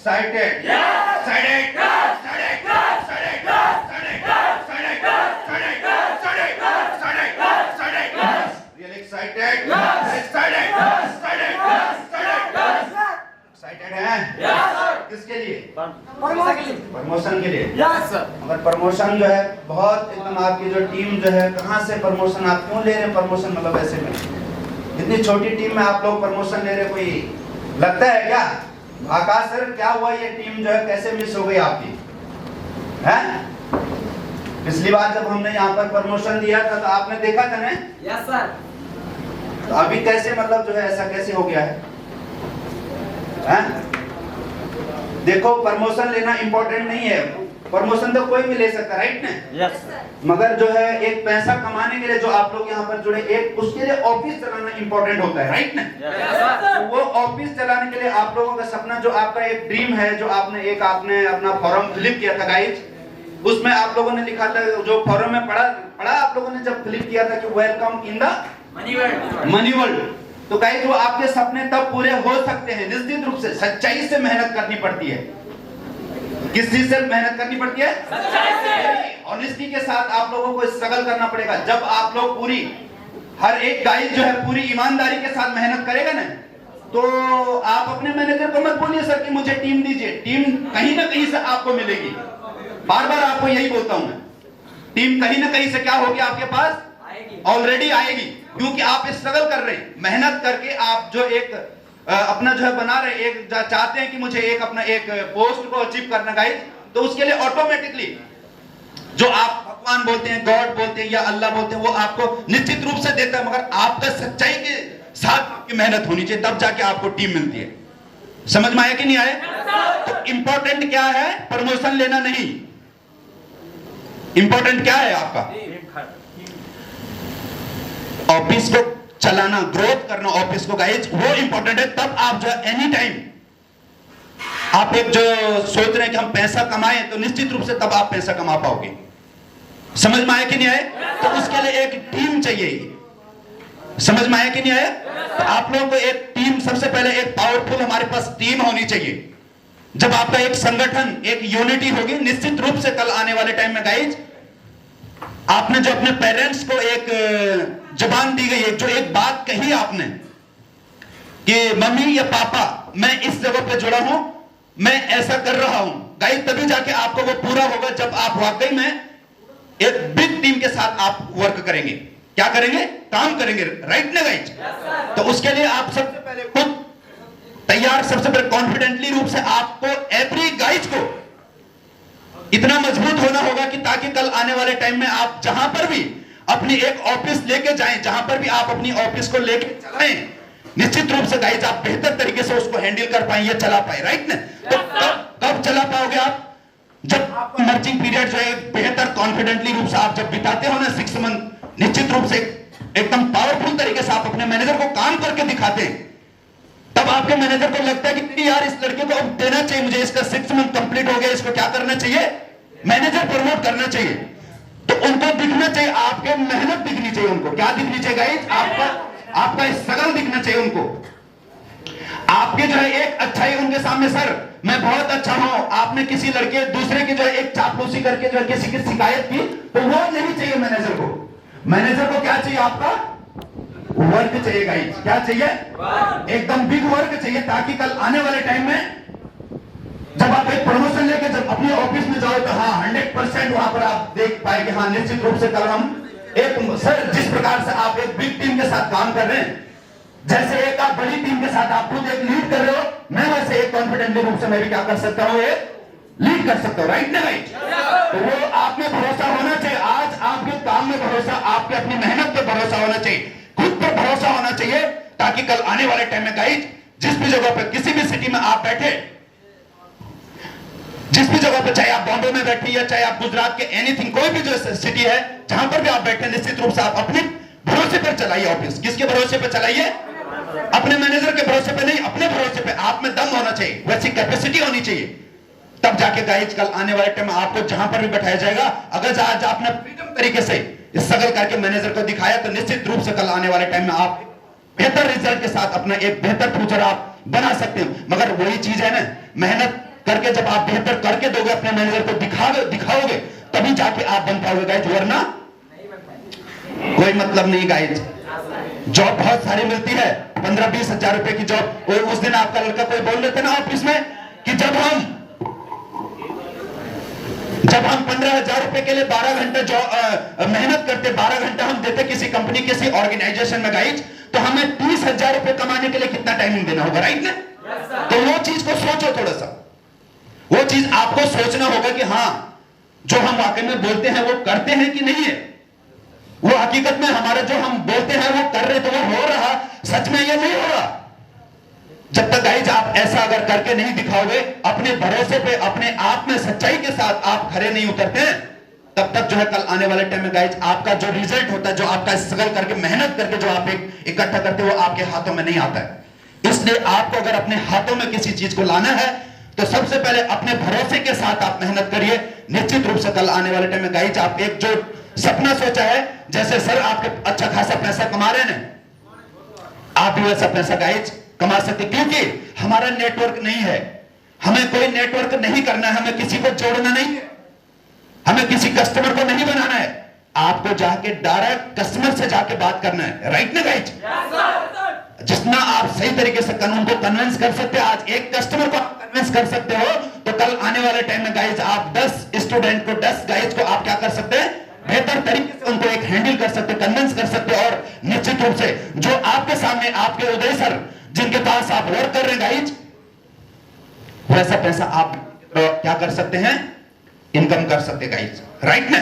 Excited? Yes! Excited? Yes! Excited? Yes! Excited? Yes! Excited? Yes! Excited? Yes! Excited? Yes! Excited? Yes! Really excited? Yes! Excited? Yes! Excited? Yes! Excited? Yes! Excited हैं? Yes! किसके लिए? प्रमोशन के लिए? Yes! मगर प्रमोशन जो है बहुत एकदम आपकी जो टीम जो है कहाँ से प्रमोशन आप क्यों ले रहे हैं प्रमोशन मतलब ऐसे में इतनी छोटी टीम में आप लोग प्रमोशन ले रहे कोई लगता है क्या? आकाश सर क्या हुआ ये टीम जो है कैसे मिस हो गई आपकी हैं? पिछली बार जब हमने यहाँ पर प्रमोशन दिया था तो आपने देखा था ना? Yes sir. तो अभी कैसे मतलब जो है ऐसा कैसे हो गया है? हैं? देखो प्रमोशन लेना इम्पोर्टेंट नहीं है प्रमोशन तो कोई भी ले सकता राइट ना? यस मगर जो है एक पैसा कमाने के लिए जो आप लोग यहाँ पर जुड़े एक उसके लिए ऑफिस चलाना इम्पोर्टेंट होता है राइट ना? तो वो ऑफिस चलाने के लिए आप लोगों का सपना जो आपका एक ड्रीम है जो आपने अपना फॉर्म फिलिप किया था गाइज उसमें आप लोगों ने लिखा था जो फॉर्म में पढ़ा आप लोगों ने जब फिलिप किया था कि welcome in the money world तो गाइज वो आपके सपने तब पूरे हो सकते हैं निश्चित रूप से सच्चाई से मेहनत करनी पड़ती है किस चीज से मेहनत करनी पड़ती है सच्चाई से ऑनेस्टी के साथ आप लोगों को स्ट्रगल करना पड़ेगा जब आप लोग पूरी हर एक गाइड जो है पूरी ईमानदारी के साथ मेहनत करेगा ना तो आप अपने मैनेजर को मत बोलिए सर कि मुझे टीम दीजिए टीम कहीं ना कहीं से आपको मिलेगी बार बार आपको यही बोलता हूं मैं टीम कहीं ना कहीं से क्या होगी आपके पास ऑलरेडी आएगी क्योंकि आप स्ट्रगल कर रहे हैं मेहनत करके आप जो एक अपना जो है बना रहे एक चाहते हैं कि मुझे एक अपना एक पोस्ट को अचीव करना गाइस तो उसके लिए ऑटोमेटिकली जो आप भगवान बोलते हैं गॉड बोलते हैं या अल्लाह बोलते हैं वो आपको निश्चित रूप से देता है मगर आपका सच्चाई के साथ आपकी मेहनत होनी चाहिए तब जाके आपको टीम मिलती है समझ में आया कि नहीं आया तो इंपॉर्टेंट क्या है प्रमोशन लेना नहीं इंपॉर्टेंट क्या है आपका ऑफिस को चलाना ग्रोथ करना ऑफिस को गाइज वो इंपॉर्टेंट है तब आप जो एनी टाइम आप एक जो सोच रहे हैं कि हम पैसा कमाएं तो निश्चित रूप से तब आप पैसा कमा पाओगे समझ में आया कि नहीं आए तो उसके लिए एक टीम चाहिए समझ में आया कि नहीं आया? तो आप लोगों को एक टीम, सबसे पहले एक पावरफुल हमारे पास टीम होनी चाहिए। जब आपका एक संगठन, एक यूनिटी होगी, निश्चित रूप से कल आने वाले टाइम में गाइज आपने जो अपने पेरेंट्स को एक जबान दी गई है, जो एक बात कही आपने कि मम्मी या पापा मैं इस जगह पे जुड़ा हूं, मैं ऐसा कर रहा हूं गाइज, तभी जाके आपको वो पूरा होगा जब आप वाकई में एक बिग टीम के साथ आप वर्क करेंगे। क्या करेंगे? काम करेंगे, राइट ना गाइज? तो उसके लिए आप सबसे पहले खुद तैयार, सबसे पहले कॉन्फिडेंटली रूप से आपको एवरी गाइज को इतना मजबूत होना होगा कि ताकि कल आने वाले टाइम में आप जहां पर भी अपनी एक ऑफिस लेके जाएं, जहां पर भी आप अपनी ऑफिस को लेके चलाएं, निश्चित रूप से गाइज आप बेहतर तरीके से उसको हैंडल कर पाएंगे, चला पाए, राइट ना? तो कब चला पाओगे आप? जब आपका मर्जिंग पीरियड जो है बेहतर कॉन्फिडेंटली रूप से आप जब बिताते हो ना 6 मंथ, निश्चित रूप से एकदम पावरफुल तरीके से आप अपने मैनेजर को काम करके दिखाते हैं, तब आपके मैनेजर को लगता है कि यार इस लड़के को अब देना चाहिए मुझे, इसका 6 मंथ कंप्लीट हो गया, इसको क्या करना चाहिए? मैनेजर प्रमोट करना चाहिए। तो उनको दिखना चाहिए, आपके मेहनत दिखनी चाहिए उनको। क्या दिखनी चाहिए गाइस? आपका स्ट्रगल दिखना चाहिए उनको। आपके जो है एक अच्छाई उनके सामने, सर मैं बहुत अच्छा हूं, आपने किसी लड़के दूसरे की जो है एक चापलूसी करके जो है किसी की शिकायत की, तो वो नहीं चाहिए मैनेजर को। मैनेजर को क्या चाहिए? आपका वर्क चाहिए गाइस। क्या चाहिए? एकदम बिग वर्क चाहिए, ताकि कल आने वाले टाइम में जब आप एक प्रमोशन लेके जब अपने ऑफिस में जाओ तो हाँ 100% वहां पर आप देख पाए कि हाँ निश्चित रूप से कल हम एक, सर जिस प्रकार से आप एक बिग टीम के साथ काम कर रहे हैं, जैसे एक आप बड़ी टीम के साथ आप खुद एक लीड कर रहे हो, मैं वैसे एक कॉन्फिडेंटली रूप से मैं भी क्या कर सकता हूँ, एक लीड कर सकता हूँ, राइट ना राइट? तो वो आप में भरोसा होना चाहिए। आज आपके काम में भरोसा, आपके अपनी मेहनत पे भरोसा होना चाहिए, खुद पर भरोसा होना चाहिए, ताकि कल आने वाले टाइम में गाइज जिस भी जगह पे, किसी भी सिटी में आप बैठे, जिस भी जगह पे, चाहे आप बॉम्बे में बैठे या चाहे आप गुजरात के एनीथिंग, कोई भी जो सिटी है जहां पर भी आप बैठे, निश्चित रूप से आप अपने भरोसे पर चलाइए ऑफिस। किसके भरोसे पर चलाइए? अपने मैनेजर के भरोसे पे नहीं, अपने भरोसे पे। आप में दम होना चाहिए, वैसी कैपेसिटी होनी चाहिए, तब जाके गाइज कल आने वाले टाइम में आपको जहां पर भी बैठाया जाएगा, अगर आज आपने फ्रीडम तरीके से स्ट्रगल करके मैनेजर को दिखाया, तो निश्चित रूप से कल आने वाले टाइम में आप बेहतर रिजल्ट के साथ अपना एक बेहतर फ्यूचर आप बना सकते हो। मगर वही चीज है ना, मेहनत करके जब आप बेहतर करके दोगे, अपने मैनेजर को दिखाओगे, तभी जाके आप बन पाओगे गाइज, वरना कोई मतलब नहीं गाइज। जॉब बहुत सारी मिलती है, 15-20 हजार रुपए की जॉब। उस दिन आपका लड़का कोई बोल रहे थे ना ऑफिस में कि जब हम 15,000 रुपए के लिए 12 घंटे मेहनत करते, 12 घंटे हम देते किसी कंपनी, किसी ऑर्गेनाइजेशन में गाइज, तो हमें 30,000 रुपए कमाने के लिए कितना टाइमिंग देना होगा, राइट ना? तो वो चीज को सोचो थोड़ा सा, वो चीज आपको सोचना होगा कि हाँ जो हम वाकई में बोलते हैं वो करते हैं कि नहीं है, वो हकीकत में हमारा जो हम बोलते हैं वो कर रहे, तो वो हो रहा सच में ये नहीं हो रहा। जब तक गाइज आप ऐसा अगर करके नहीं दिखाओगे, अपने भरोसे पे, अपने आप में सच्चाई के साथ आप खड़े नहीं उतरते हैं, तब तक जो है कल आने वाले टाइम में गाइज आपका जो रिजल्ट होता है, जो आपका स्ट्रगल करके मेहनत करके जो आप इकट्ठा करते हो, वो आपके हाथों में नहीं आता है। इसलिए आपको अगर अपने हाथों में किसी चीज को लाना है, तो सबसे पहले अपने भरोसे के साथ आप मेहनत करिए। निश्चित रूप से कल आने वाले टाइम में गाइज आप एक जो सपना सोचा है, जैसे सर आपके अच्छा खासा पैसा कमा रहे हैं, आप भी वैसा पैसा गाइज कमा सकते, क्योंकि हमारा नेटवर्क नहीं है, हमें कोई नेटवर्क नहीं करना है, हमें किसी को जोड़ना नहीं है, हमें किसी कस्टमर को नहीं बनाना है, आपको जाके डायरेक्ट कस्टमर से जाके बात करना है, राइट ना गाइज? जितना आप सही तरीके से उनको कन्विंस कर सकते हैं, आज एक कस्टमर को आप कन्विंस कर सकते हो, तो कल आने वाले टाइम में गाइज आप 10 स्टूडेंट को, 10 गाइज को आप क्या कर सकते हैं, बेहतर तरीके से उनको एक हैंडल कर सकते, कन्विंस कर सकते। और निश्चित रूप से जो आपके सामने आपके उदय सर जिनके पास आप वर्क कर रहे हैं गाइज, वैसा पैसा आप क्या कर सकते हैं, इनकम कर सकते गाइज, राइट ना?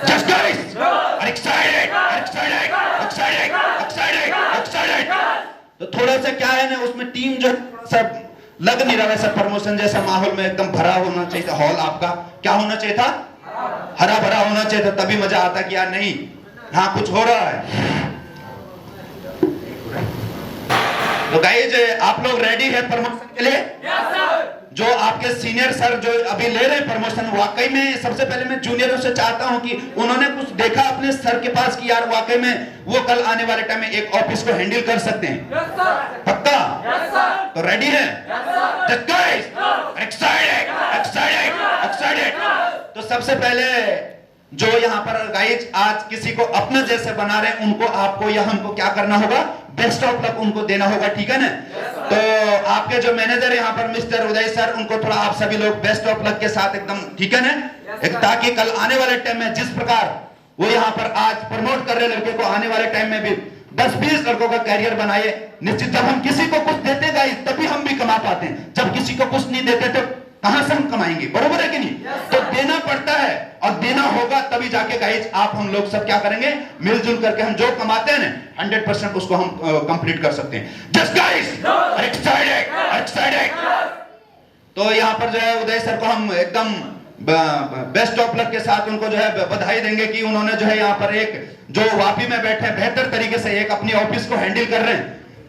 Just guys excited, excited, excited, excited, excited. तो थोड़ा सा क्या है ना, उसमें टीम जो सब लग नहीं रहा, वैसा प्रमोशन जैसा माहौल में एकदम भरा होना चाहिए था हॉल। आपका क्या होना चाहिए था? हरा भरा होना चाहिए था, तभी मजा आता कि यार नहीं, हाँ कुछ हो रहा है। तो गाइज आप लोग रेडी है प्रमोशन के लिए? जो आपके सीनियर सर जो अभी ले रहे हैं प्रमोशन, वाकई में सबसे पहले मैं जूनियरों से चाहता हूं कि उन्होंने कुछ देखा अपने सर के पास कि यार वाकई में वो कल आने वाले टाइम में एक ऑफिस को हैंडल कर सकते हैं। पक्का? तो रेडी है? तो सबसे पहले जो यहाँ पर गाइज आज किसी को अपना जैसे बना रहे हैं, उनको आपको या हमको क्या करना होगा, बेस्ट ऑफ लक उनको देना होगा, ठीक है ना। तो आपके जो मैनेजर यहाँ पर मिस्टर उदय सर, उनको थोड़ा आप सभी लोग बेस्ट ऑफ लक के साथ एकदम, ठीक है ना, एक ताकि कल आने वाले टाइम में जिस प्रकार वो यहाँ पर आज प्रमोट कर रहे लड़के को, आने वाले टाइम में भी 10-20 लड़कों का कैरियर बनाए। निश्चित जब हम किसी को कुछ देते गाइज तभी हम भी कमा पाते हैं, जब किसी को कुछ नहीं देते तो कहां से हम कमाएंगे, बरोबर है कि नहीं? तो देना पड़ता है और देना होगा तभी जाके गाइज आप हम लोग सब क्या करेंगे, मिलजुल करके हम जो कमाते हैं ना 100% उसको हम कंप्लीट कर सकते हैं। Just guys excited. तो यहाँ पर जो है उदय सर को हम एकदम बेस्ट ऑफ लक के साथ उनको जो है बधाई देंगे कि उन्होंने जो है यहाँ पर एक जो वापी में बैठे बेहतर तरीके से एक अपनी ऑफिस को हैंडल कर रहे हैं।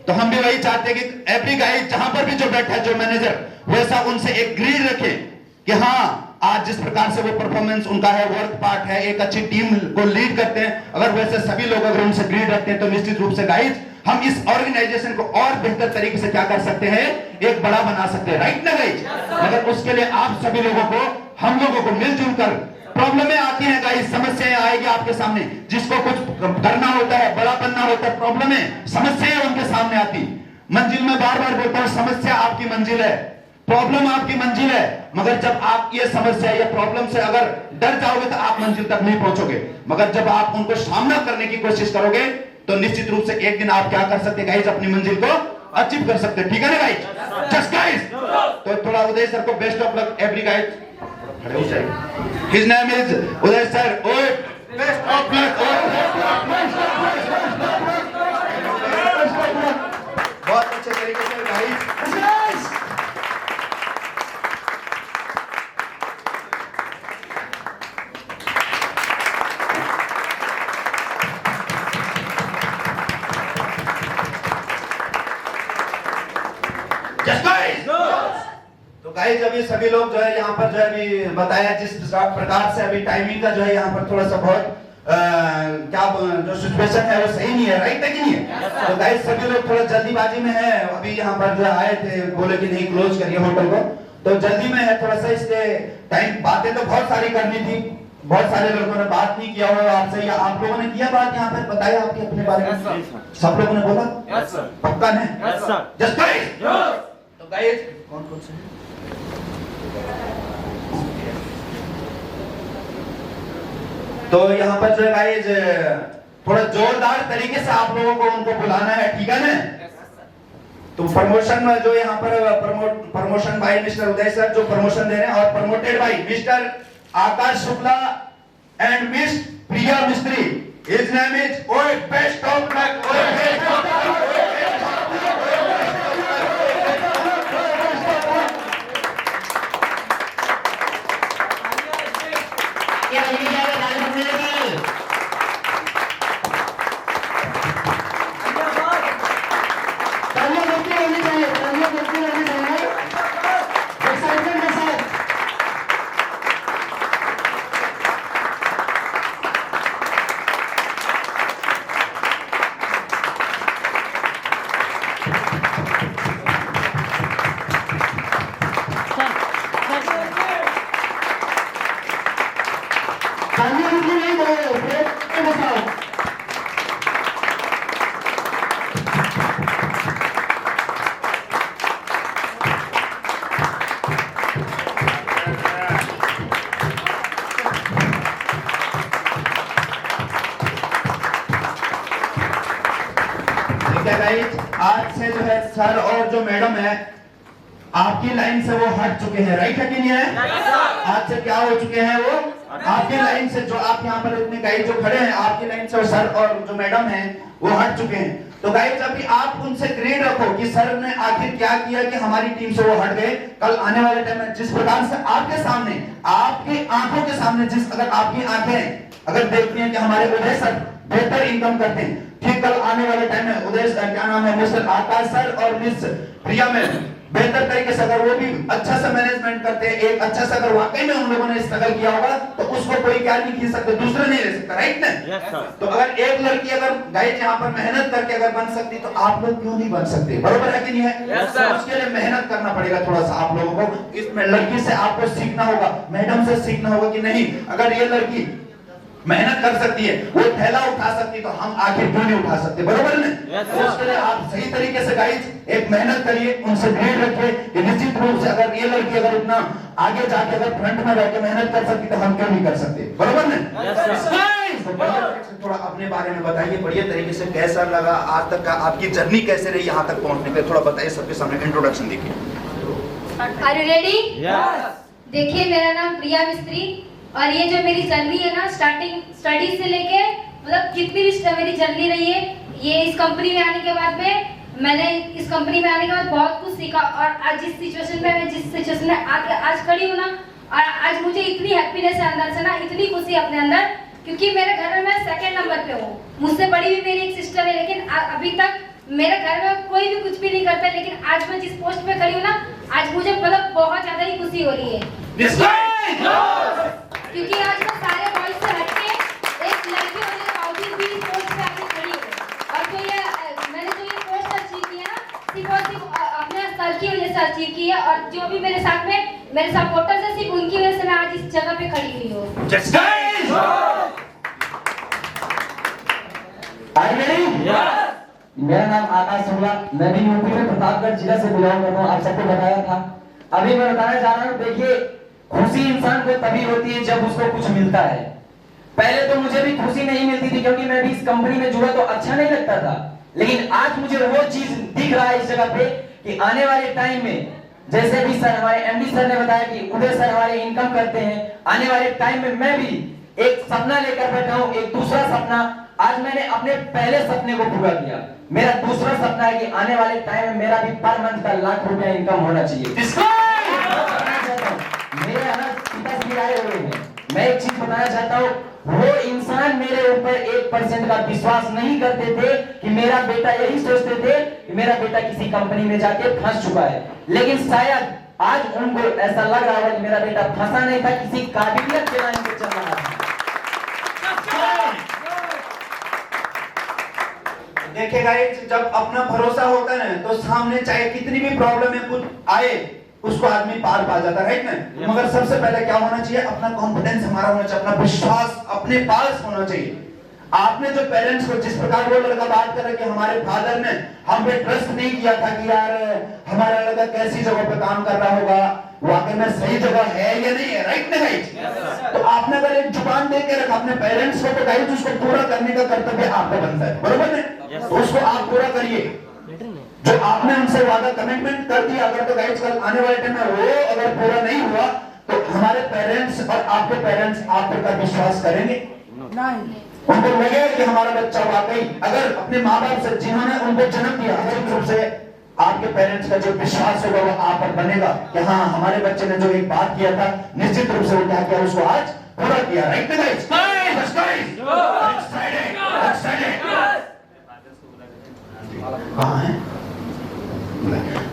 तो हम भी वही चाहते हैं कि एवरी गाइज जहां पर भी जो बैठा है जो मैनेजर, वैसा उनसे एक ग्रीड रखे कि हाँ आज जिस प्रकार से वो परफॉर्मेंस उनका है, वर्क पार्ट है, एक अच्छी टीम को लीड करते हैं, अगर वैसे सभी लोग अगर उनसे ग्रीड रखते हैं तो निश्चित रूप से गाइज हम इस ऑर्गेनाइजेशन को और बेहतर तरीके से क्या कर सकते हैं, एक बड़ा बना सकते हैं, राइट ना गाइज। मगर उसके लिए आप सभी लोगों को, हम लोगों को मिलजुल कर, प्रॉब्लमें आती हैं गाइस, समस्याएं आएगी आपके सामने, जिसको कुछ करना होता है, बड़ा बनना होता है, प्रॉब्लमें समस्याएं उनके सामने आती। मंजिल में बार बार बोलता हूं, समस्या आपकी मंजिल है, प्रॉब्लम आपकी मंजिल है, मगर जब आप ये समस्या या प्रॉब्लम से अगर डर जाओगे तो आप मंजिल तक नहीं पहुंचोगे। मगर जब आप उनको सामना करने की कोशिश करोगे तो निश्चित रूप से एक दिन आप क्या कर सकते हैं गाइस, अपनी मंजिल को अचीव कर सकते हैं, ठीक है ना गाइस। जस्ट गाइस, तो थोड़ा उदय सर को best of luck every guys. His name is Uday sir. Best of luck. बहुत अच्छे तरीके से गाइस। Just guys. तो गाइस अभी सभी लोग जो है यहाँ पर जो है अभी बताया जिस प्रकार से अभी टाइमिंग का जो है यहाँ पर थोड़ा सा बहुत क्या जो सिचुएशन है वो सही नहीं है, राइट है कि नहीं है? तो गाइस सभी लोग थोड़ा जल्दीबाजी में है, अभी यहाँ पर जो आए थे बोले कि नहीं क्लोज करिए होटल को, तो जल्दी में है थोड़ा सा, इसलिए टाइम, बातें तो बहुत सारी करनी थी, बहुत सारे लोगों ने बात नहीं किया हुआ आपसे, या आप लोगों ने किया बात यहाँ पे, बताया आपके अपने बारे में, सब लोगों ने बोला पक्का है? जस्ट गाइस, तो गाइस कौन से तो यहाँ पर जो गाइस थोड़ा जोरदार तरीके से आप लोगों को उनको बुलाना है, ठीक है ना। तो प्रमोशन में जो यहाँ पर promotion by mister Uday sir जो प्रमोशन दे रहे हैं, और promoted by mister Akash Shukla and miss Priya Mistry. His name is ओए बेस्ट ऑफ लक, ओए बेस्ट ऑफ लक। आज से जो है सर और जो मैडम है आपकी लाइन से वो हट चुके हैं, राइट है कि नहीं है? आज से क्या हो चुके हैं, वो आपकी लाइन से, जो आप यहाँ पर इतने गाइड जो खड़े हैं आपकी लाइन से, सर और जो मैडम है वो हट चुके हैं। तो गाइड अभी आप उनसे ग्रेड रखो कि सर ने आखिर क्या किया कि हमारी टीम से वो हट गए। कल आने वाले टाइम में जिस प्रकार से आपके सामने, आपकी आंखों के सामने, जिस अगर आपकी आंखें अगर देखती हैं कि हमारे उदय सर बेहतर इनकम करते हैं, ठीक कल आने वाले टाइम में उदय क्या नाम है मिस्टर आकाश सर और मिस प्रिया में बेहतर तरीके से अगर वो भी अच्छा सा मैनेजमेंट करते हैं, एक अच्छा सा अगर वाकई में उन लोगों ने स्ट्रगल किया होगा तो उसको कोई क्या नहीं खींच सकते, दूसरे नहीं ले सकता, राइट ना? तो अगर एक लड़की अगर गाइस यहाँ पर मेहनत करके अगर बन सकती तो आप लोग क्यों नहीं बन सकते? बरोबर है कि नहीं है? तो उसके लिए मेहनत करना पड़ेगा थोड़ा सा आप लोगों को। इसमें लड़की से आपको सीखना होगा, मैडम से सीखना होगा कि नहीं अगर ये लड़की मेहनत कर सकती है, वो थैला उठा सकती, तो हम आखिर क्यों नहीं उठा सकते? बरोबर है ना? तो उसके लिए आप सही तरीके से गाइस एक मेहनत करिए, उनसे भीड़ रखिए। निश्चित रूप से अगर ये लड़की अगर इतना आगे जाके अगर फ्रंट में रहकर मेहनत कर सकती तो हम क्यों नहीं कर सकते? बरोबर ना? थोड़ा अपने बारे में बताइए बढ़िया तरीके से, कैसा लगा आज तक का आपकी जर्नी, कैसे रही यहाँ तक पहुँचने के लिए, थोड़ा बताइए सबके सामने, इंट्रोडक्शन देखिए। Are you ready? देखिए मेरा नाम प्रिया मिस्त्री और ये जो मेरी जर्नी है ना, स्टार्टिंग स्टडी से लेके मतलब जितनी भी मेरी जर्नी रही है, ये इस कंपनी में आने के बाद में मैंने इस कंपनी में आने के बाद बहुत कुछ सीखा और आज जिस सिचुएशन में मैं जिस सिचुएशन में आज खड़ी हूँ ना, और आज मुझे इतनी हैप्पीनेस है अंदर से ना, इतनी खुशी अपने अंदर, क्योंकि मेरे घर में मैं सेकंड नंबर पे हूँ। मुझसे बड़ी भी मेरी एक सिस्टर है, लेकिन अभी तक मेरे घर में कोई भी कुछ भी नहीं करता, लेकिन आज मैं जिस पोस्ट पे खड़ी हूँ ना, आज मुझे मतलब बहुत ज्यादा ही खुशी हो रही है, क्योंकि आज मैं सारे बॉयज से हटके एक लड़की होने के बावजूद भी इस पोस्ट पे आके खड़ी हूँ। और जो ये मैंने जो ये पोस्ट अचीव की है ना, सिर्फ और सिर्फ अपने स्तर की वजह से अचीव की है, और जो भी मेरे साथ में मेरे सपोर्टर्स है, सिर्फ उनकी वजह से मैं आज इस जगह पे खड़ी हुई हूँ। मेरा नाम आकाश शुक्ला, मैं भी यूपी में प्रतापगढ़ जिला से बिलोंग करता हूँ। आप सबको बताया था, अभी मैं बताना चाह रहा हूँ। देखिए, खुशी इंसान को तभी होती है जब उसको कुछ मिलता है। पहले तो मुझे भी खुशी नहीं मिलती थी, क्योंकि मैं भी इस कंपनी में जुड़ा तो अच्छा नहीं लगता था, लेकिन आज मुझे वो चीज दिख रहा है इस जगह पे कि आने वाले टाइम में, जैसे भी सर हमारे एमडी सर ने बताया कि उदय सर हमारे इनकम करते हैं, आने वाले टाइम में मैं भी एक सपना लेकर बैठा हूँ, एक दूसरा सपना। आज मैंने अपने पहले सपने को पूरा किया, मेरा दूसरा सपना है कि आने वाले टाइम में मेरा भी पर मंथ का ₹1,00,000 इनकम होना चाहिए। मेरे यहाँ पिताश्री आए हुए हैं, मैं एक चीज बताना चाहता हूँ, वो इंसान मेरे ऊपर 1% का विश्वास नहीं करते थे कि मेरा बेटा, यही सोचते थे कि मेरा बेटा किसी कंपनी में जाके फंस चुका है, लेकिन शायद आज उनको ऐसा लग रहा है कि मेरा बेटा फंसा नहीं था, किसी काबिलियत के लाइन पे चल रहा था। देखिए गाइस, जब अपना भरोसा होता है ना, तो सामने चाहे कितनी भी प्रॉब्लम है कुछ आए, उसको आदमी पार पा जाता है, राइट ना? मगर सबसे पहले क्या होना चाहिए? अपना कॉन्फिडेंस हमारा होना चाहिए, अपना विश्वास अपने पास होना चाहिए। आपने जो पेरेंट्स को जिस प्रकार वो लड़का बात कर रहा है कि हमारे फादर ने हम पे ट्रस्ट नहीं किया था कि यार हमारा लड़का कैसी जगह पे काम कर रहा होगा, वाकई में सही जगह है या नहीं है, राइट ना गाइस? तो आपने अगर एक जुबान दे के रखा अपने पेरेंट्स को, तो गाइस उसको पूरा करने का कर्तव्य आपका बनता है, बरोबर ना? तो उसको आप पूरा करिए, जो आपने उनसे वादा कमिटमेंट कर दिया। अगर तो गाइस कल आने वाले टाइम में वो अगर पूरा नहीं हुआ, तो हमारे पेरेंट्स और आपके पेरेंट्स आप पर विश्वास करेंगे नहीं? उनको लगेगा कि हमारा बच्चा वाकई, अगर अपने माँ बाप से जिन्होंने उनको जन्म दिया, निश्चित रूप से आपके पेरेंट्स का जो विश्वास होगा वो आप पर बनेगा कि हाँ, हमारे बच्चे ने जो एक बात किया था, निश्चित रूप से वो क्या किया, उसको आज पूरा किया, राइट गाइस? कहाँ है?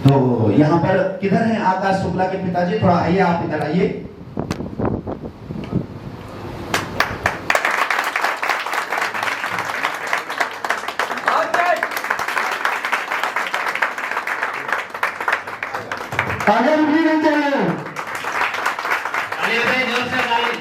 तो यहाँ पर किधर है आकाश शुक्ला के पिताजी? थोड़ा आइए, आप इधर आइए। आगे भी नहीं चले, जोर से गाली।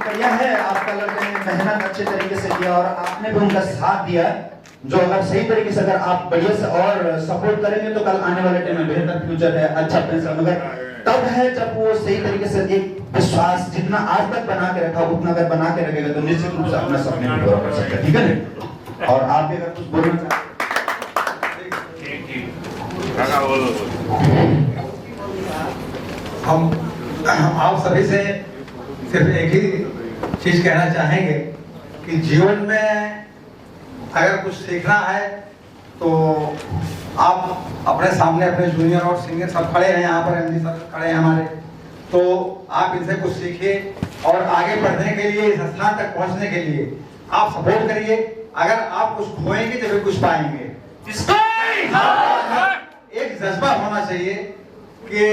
बढ़िया है, आपका लड़के ने मेहनत अच्छे तरीके से किया और आपने भी उनका साथ दिया, जो अगर सही तरीके से अगर आप बढ़िया से और सपोर्ट करेंगे तो कल आने वाले टाइम में बेहतर फ्यूचर है, अच्छा पैसा, मगर तब है जब वो सही तरीके से एक विश्वास जितना आज तक बना के रखा उतना अगर बना के रखेगा तो निश्चित रूप से अपना सपने को पूरा कर सकता है, ठीक है ना? और आप भी अगर कुछ बोलना हम आप सभी से सिर्फ एक ही चीज कहना चाहेंगे कि जीवन में अगर कुछ सीखना है तो आप अपने सामने अपने जूनियर और सीनियर सब खड़े हैं, यहाँ पर एमडी सर खड़े हैं हमारे, तो आप इनसे कुछ सीखिए और आगे बढ़ने के लिए, इस स्थान तक पहुंचने के लिए आप सपोर्ट करिए। अगर आप कुछ खोएंगे तभी कुछ पाएंगे। एक जज्बा होना चाहिए कि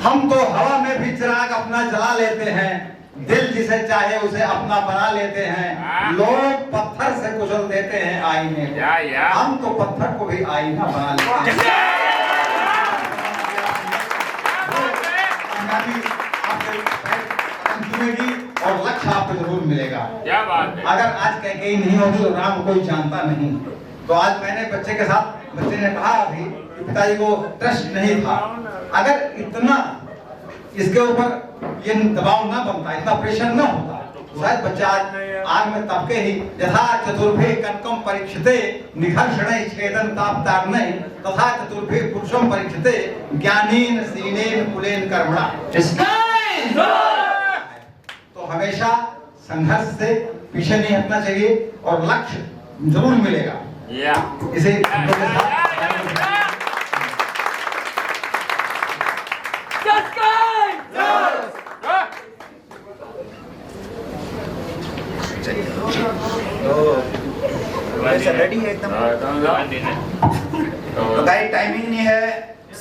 हम तो हवा में भी चिराग अपना जला लेते हैं, दिल जिसे चाहे उसे अपना बना लेते हैं। लोग पत्थर से कुचल देते हैं आईने को, हम तो पत्थर को भी आईना बना लेते हैं। और लक्ष्य आपको जरूर मिलेगा। क्या बात है। अगर आज कहीं नहीं होगी तो राम कोई जानता नहीं। तो आज मैंने बच्चे के साथ, बच्चे ने कहा अभी कि पिताजी को ट्रस्ट नहीं था। अगर इतना इसके ऊपर ये दबाव ना बनता, इतना प्रेशर ना होता, शायद बच्चा आग में तपके ही यथा चतुर्भे कनकम परीक्षिते निघर्षणे छेदन तापतारणे तथा चतुर्भे पुरुषम परीक्षिते ज्ञानेन सीनेन कुलेन कर्मणा। तो हमेशा संघर्ष से पीछे नहीं हटना चाहिए और लक्ष्य जरूर मिलेगा। इसे तो रेडी है एकदम। तो गाइस टाइमिंग नहीं है,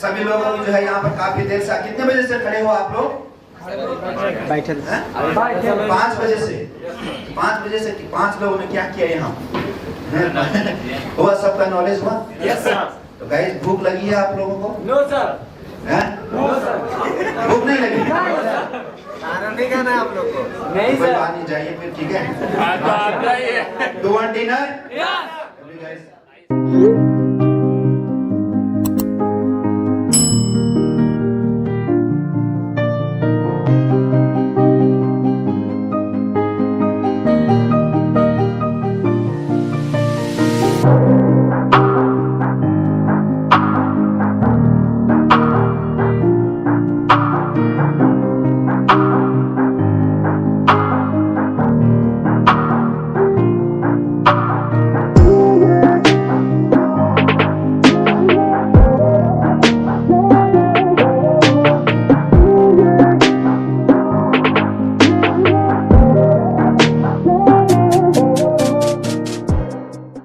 सभी लोगों जो है यहाँ पर काफी देर से, कितने बजे से खड़े हो आप लोग? बैठे 5 बजे से। 5 बजे से 5 लोगों ने क्या किया यहाँ? हुआ सबका नॉलेज हुआ? Yes sir. तो गाइस भूख लगी है आप लोगों को? No sir. No sir. भूख नहीं लगी? खाना नहीं खाना है आप लोग को? नहीं सर। बात नहीं चाहिए फिर, ठीक है? 2 डिनर? यस।